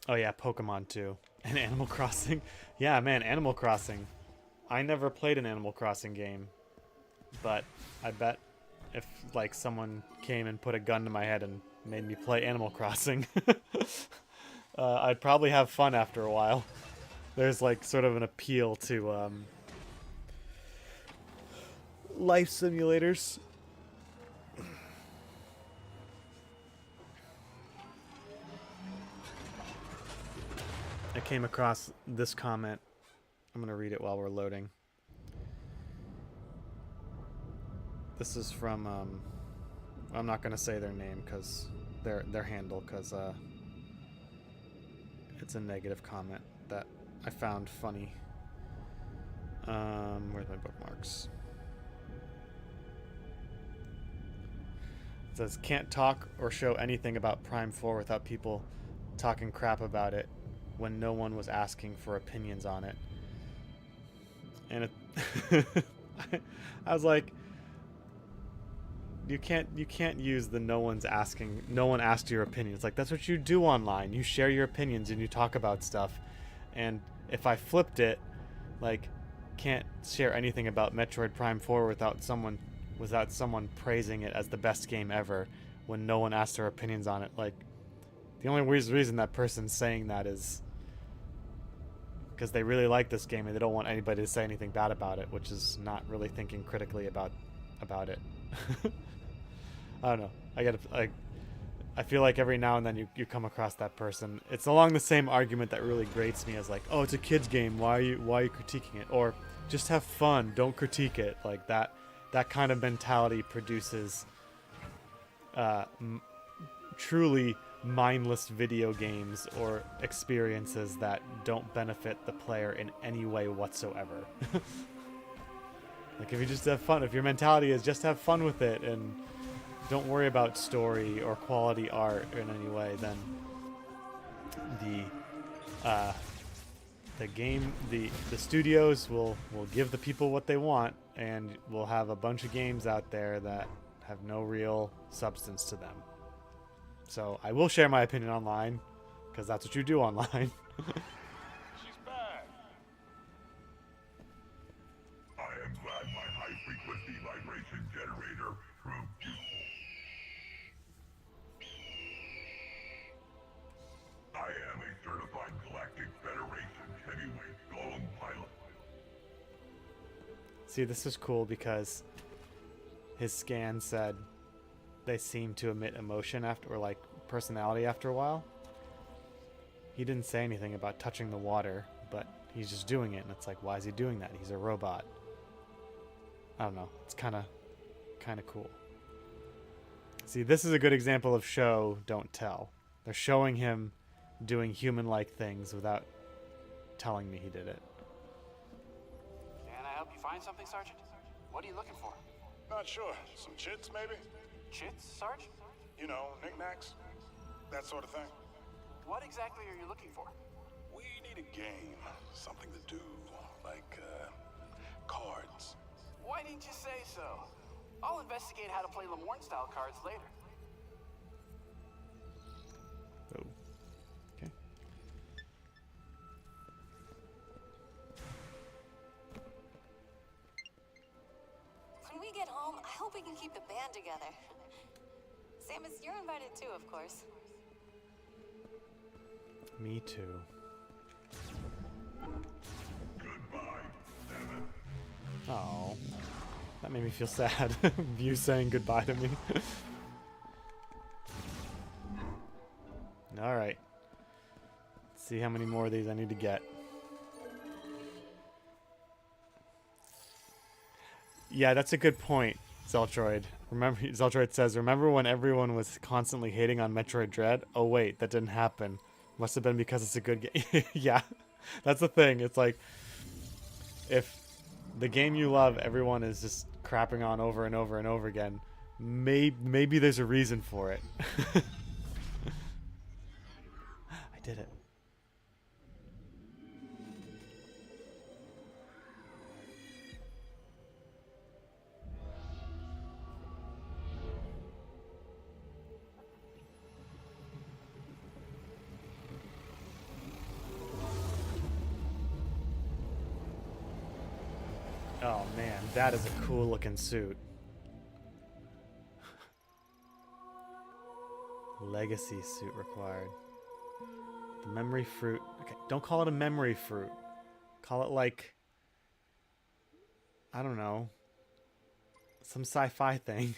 Oh yeah, Pokemon too. And Animal Crossing. Yeah, man, Animal Crossing. I never played an Animal Crossing game, but I bet if like someone came and put a gun to my head and made me play Animal Crossing, I'd probably have fun after a while. There's like sort of an appeal to life simulators. I came across this comment. I'm going to read it while we're loading. This is from, I'm not going to say their name because their handle, because it's a negative comment that I found funny. Where's my bookmarks? It says, can't talk or show anything about Prime 4 without people talking crap about it when no one was asking for opinions on it. And it I was like, you can't use the no one asked your opinion. It's like, that's what you do online. You share your opinions and you talk about stuff. And if I flipped it, like, can't share anything about Metroid Prime 4 without someone praising it as the best game ever when no one asked their opinions on it. Like, the only reason that person's saying that is because they really like this game and they don't want anybody to say anything bad about it, which is not really thinking critically about it. I don't know. I feel like every now and then you come across that person. It's along the same argument that really grates me as like, oh, it's a kid's game. Why are you critiquing it? Or just have fun. Don't critique it. Like that kind of mentality produces truly mindless video games or experiences that don't benefit the player in any way whatsoever. Like, if you just have fun, if your mentality is just have fun with it and don't worry about story or quality art in any way, then the studios will give the people what they want, and we'll have a bunch of games out there that have no real substance to them. So I will share my opinion online, because that's what you do online. She's back. I am glad my high-frequency vibration generator proved useful. I am a certified Galactic Federation heavyweight golem pilot. See, this is cool because his scan said they seem to emit emotion after, or like personality after a while. He didn't say anything about touching the water, but he's just doing it, and it's like, why is he doing that? He's a robot. I don't know. It's kind of cool. See, this is a good example of show, don't tell. They're showing him doing human-like things without telling me he did it. Can I help you find something, Sergeant? What are you looking for? Not sure. Some chits, maybe? Chits, Sarge? You know, knickknacks? That sort of thing. What exactly are you looking for? We need a game. Something to do. Like, cards. Why didn't you say so? I'll investigate how to play Lemorne-style cards later. Oh. Okay. When we get home, I hope we can keep the band together. Samus, you're invited too, of course. Me too. Goodbye, Seven. Oh, that made me feel sad. You saying goodbye to me. All right. Let's see how many more of these I need to get. Yeah, that's a good point, Zeltroid. Zeltroid says, remember when everyone was constantly hating on Metroid Dread? Oh wait, that didn't happen. Must have been because it's a good game. Yeah, that's the thing. It's like, if the game you love, everyone is just crapping on over and over and over again, maybe there's a reason for it. I did it. Oh man, that is a cool looking suit. Legacy suit required. The memory fruit. Okay, don't call it a memory fruit. Call it like, I don't know, some sci-fi thing.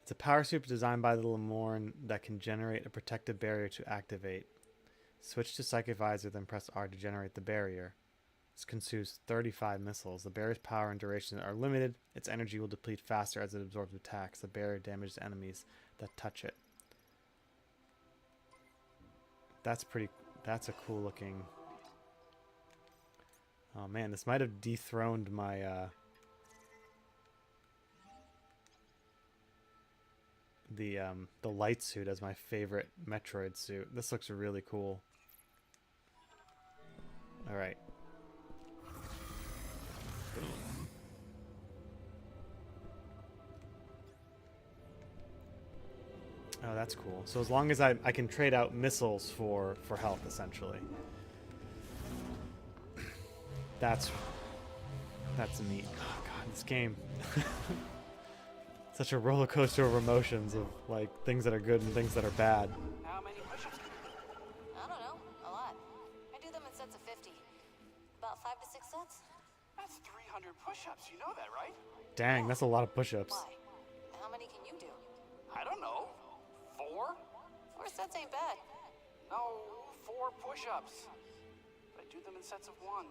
It's a power suit designed by the Lemorn that can generate a protective barrier to activate. Switch to Psychic Visor, then press R to generate the barrier. This consumes 35 missiles. The barrier's power and duration are limited. Its energy will deplete faster as it absorbs attacks. The barrier damages enemies that touch it. That's a cool looking... Oh man, this might have dethroned my the light suit as my favorite Metroid suit. This looks really cool. All right. Oh, that's cool. So as long as I can trade out missiles for health, essentially. That's neat. Oh god, this game. Such a roller coaster of emotions of like things that are good and things that are bad. How many push-ups? I don't know. A lot. I do them in sets of 50. About 5 to 6 sets. That's 300 push-ups. You know that, right? Dang, that's a lot of push-ups. Why? How many can you do? I don't know. 4? 4 sets ain't bad. No, 4 push-ups. I do them in sets of 1.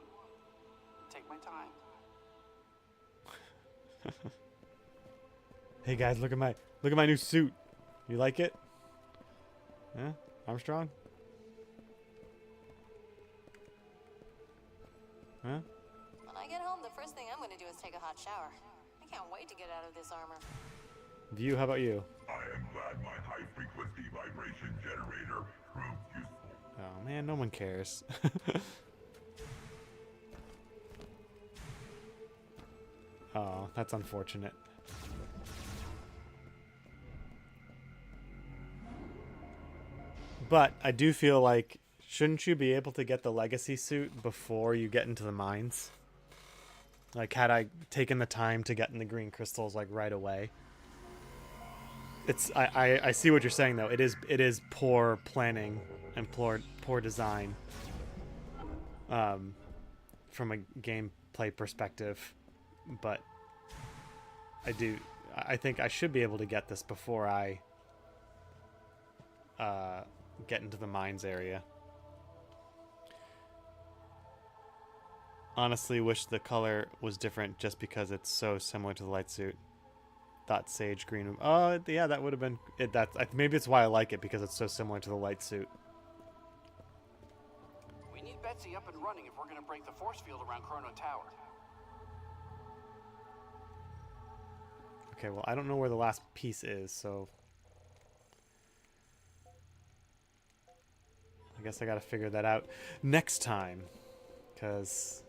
Take my time. Hey guys, look at my new suit. You like it? Yeah, Armstrong? Huh? When I get home, the first thing I'm going to do is take a hot shower. I can't wait to get out of this armor. View, how about you? I am glad my high-frequency vibration generator proved useful. Oh man, no one cares. Oh, that's unfortunate. But I do feel like, shouldn't you be able to get the legacy suit before you get into the mines? Like, had I taken the time to get in the green crystals like right away? It's I see what you're saying though. It is poor planning and poor design. From a gameplay perspective, but I think I should be able to get this before I get into the mines area. Honestly, wish the color was different just because it's so similar to the light suit. Thought sage green. Oh, yeah, that would have been it. Maybe it's why I like it, because it's so similar to the light suit. We need Betsy up and running if we're going to break the force field around Chrono Tower. Okay, well, I don't know where the last piece is, so I guess I gotta figure that out next time, because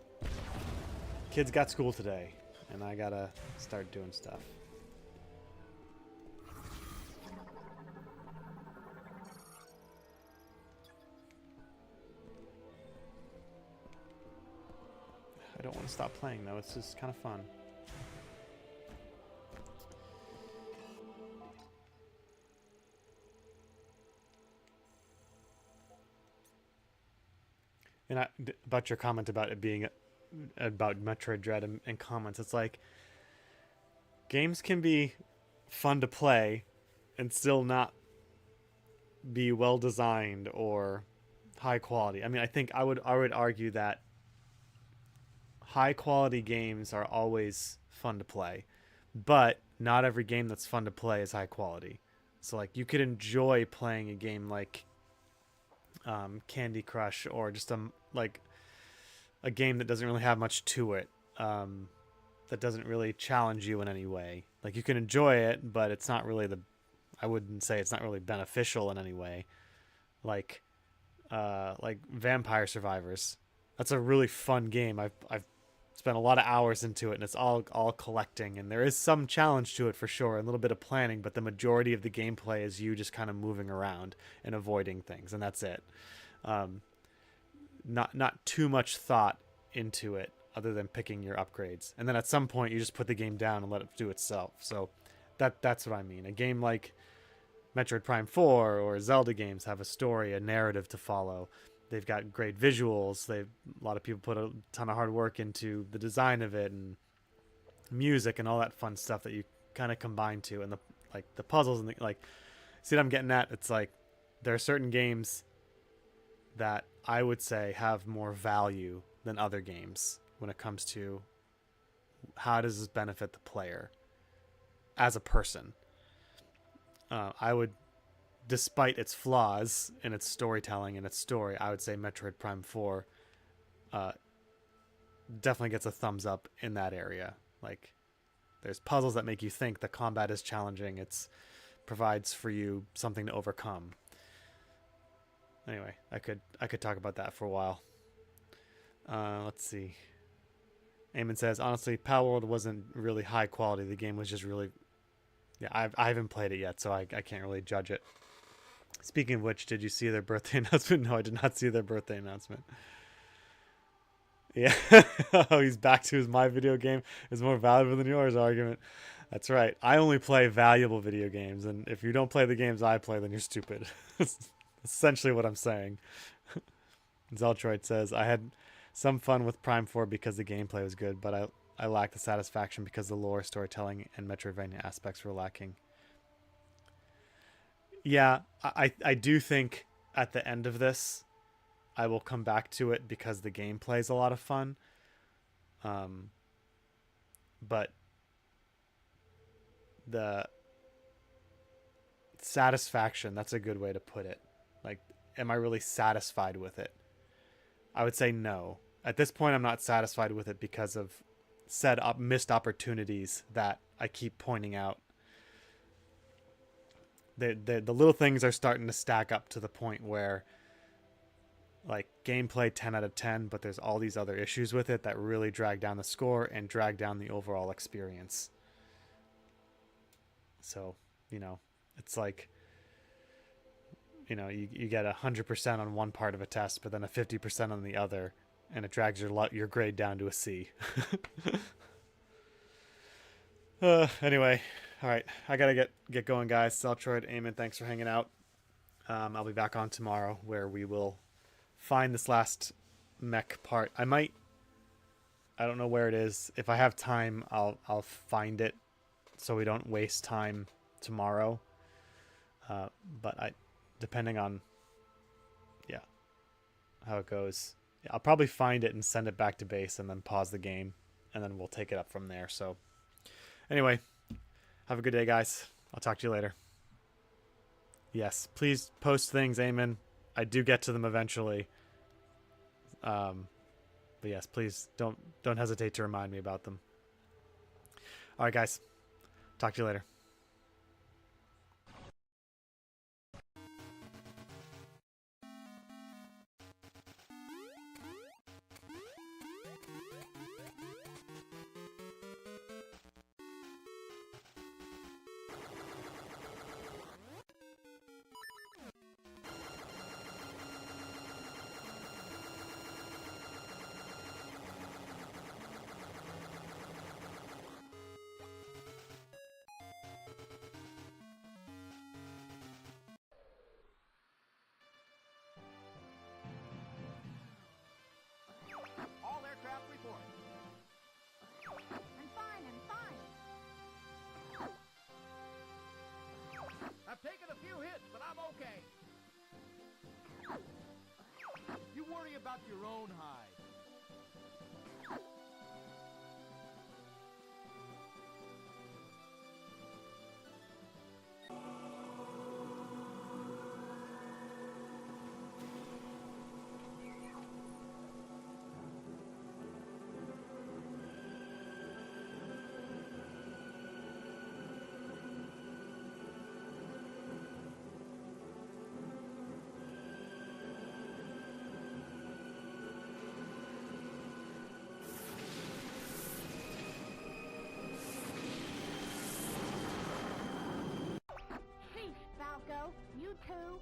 kids got school today, and I gotta start doing stuff. I don't want to stop playing, though. It's just kind of fun. And about your comment about it being about Metroid Dread and comments, it's like games can be fun to play and still not be well designed or high quality. I mean, I think I would argue that high quality games are always fun to play, but not every game that's fun to play is high quality. So like you could enjoy playing a game like Candy Crush, or just a game that doesn't really have much to it, that doesn't really challenge you in any way. Like you can enjoy it, but it's not really I wouldn't say it's not really beneficial in any way. Like Vampire Survivors. That's a really fun game. I've spent a lot of hours into it, and it's all collecting, and there is some challenge to it for sure, a little bit of planning, but the majority of the gameplay is you just kind of moving around and avoiding things, and that's it. Not too much thought into it other than picking your upgrades, and then at some point you just put the game down and let it do itself. So that's what I mean. A game like Metroid Prime 4 or Zelda games have a story, a narrative to follow. They've got great visuals. A lot of people put a ton of hard work into the design of it, and music and all that fun stuff that you kind of combine to, and the puzzles and see what I'm getting at? It's like there are certain games that I would say have more value than other games when it comes to how does this benefit the player as a person. I would, despite its flaws in its storytelling and its story, I would say Metroid Prime 4 definitely gets a thumbs up in that area. Like, there's puzzles that make you think, the combat is challenging, it's provides for you something to overcome. Anyway, I could talk about that for a while. Let's see. Eamon says, honestly, Palworld wasn't really high quality. The game was just really... Yeah, I haven't played it yet, so I can't really judge it. Speaking of which, did you see their birthday announcement? No, I did not see their birthday announcement. Yeah. Oh, he's back to his my video game is more valuable than yours argument. That's right. I only play valuable video games, and if you don't play the games I play, then you're stupid. That's essentially what I'm saying. Zeltroid says, I had some fun with Prime 4 because the gameplay was good, but I lacked the satisfaction because the lore, storytelling, and Metroidvania aspects were lacking. Yeah, I do think at the end of this, I will come back to it because the gameplay is a lot of fun. But the satisfaction, that's a good way to put it. Like, am I really satisfied with it? I would say no. At this point, I'm not satisfied with it because of missed opportunities that I keep pointing out. The little things are starting to stack up to the point where, like, gameplay 10 out of 10, but there's all these other issues with it that really drag down the score and drag down the overall experience. So, it's like, you get 100% on one part of a test, but then a 50% on the other, and it drags your grade down to a C. Anyway, all right, I gotta get going, guys. Seltroid, Eamon, thanks for hanging out. I'll be back on tomorrow where we will find this last mech part. I don't know where it is. If I have time, I'll find it so we don't waste time tomorrow. But depending on how it goes, I'll probably find it and send it back to base and then pause the game, and then we'll take it up from there. So anyway, have a good day, guys. I'll talk to you later. Yes, please post things, Eamon. I do get to them eventually. But yes, please don't hesitate to remind me about them. All right, guys. Talk to you later. All aircraft report. I'm fine. I've taken a few hits, but I'm okay. You worry about your own hide. Cease, Falco. You too.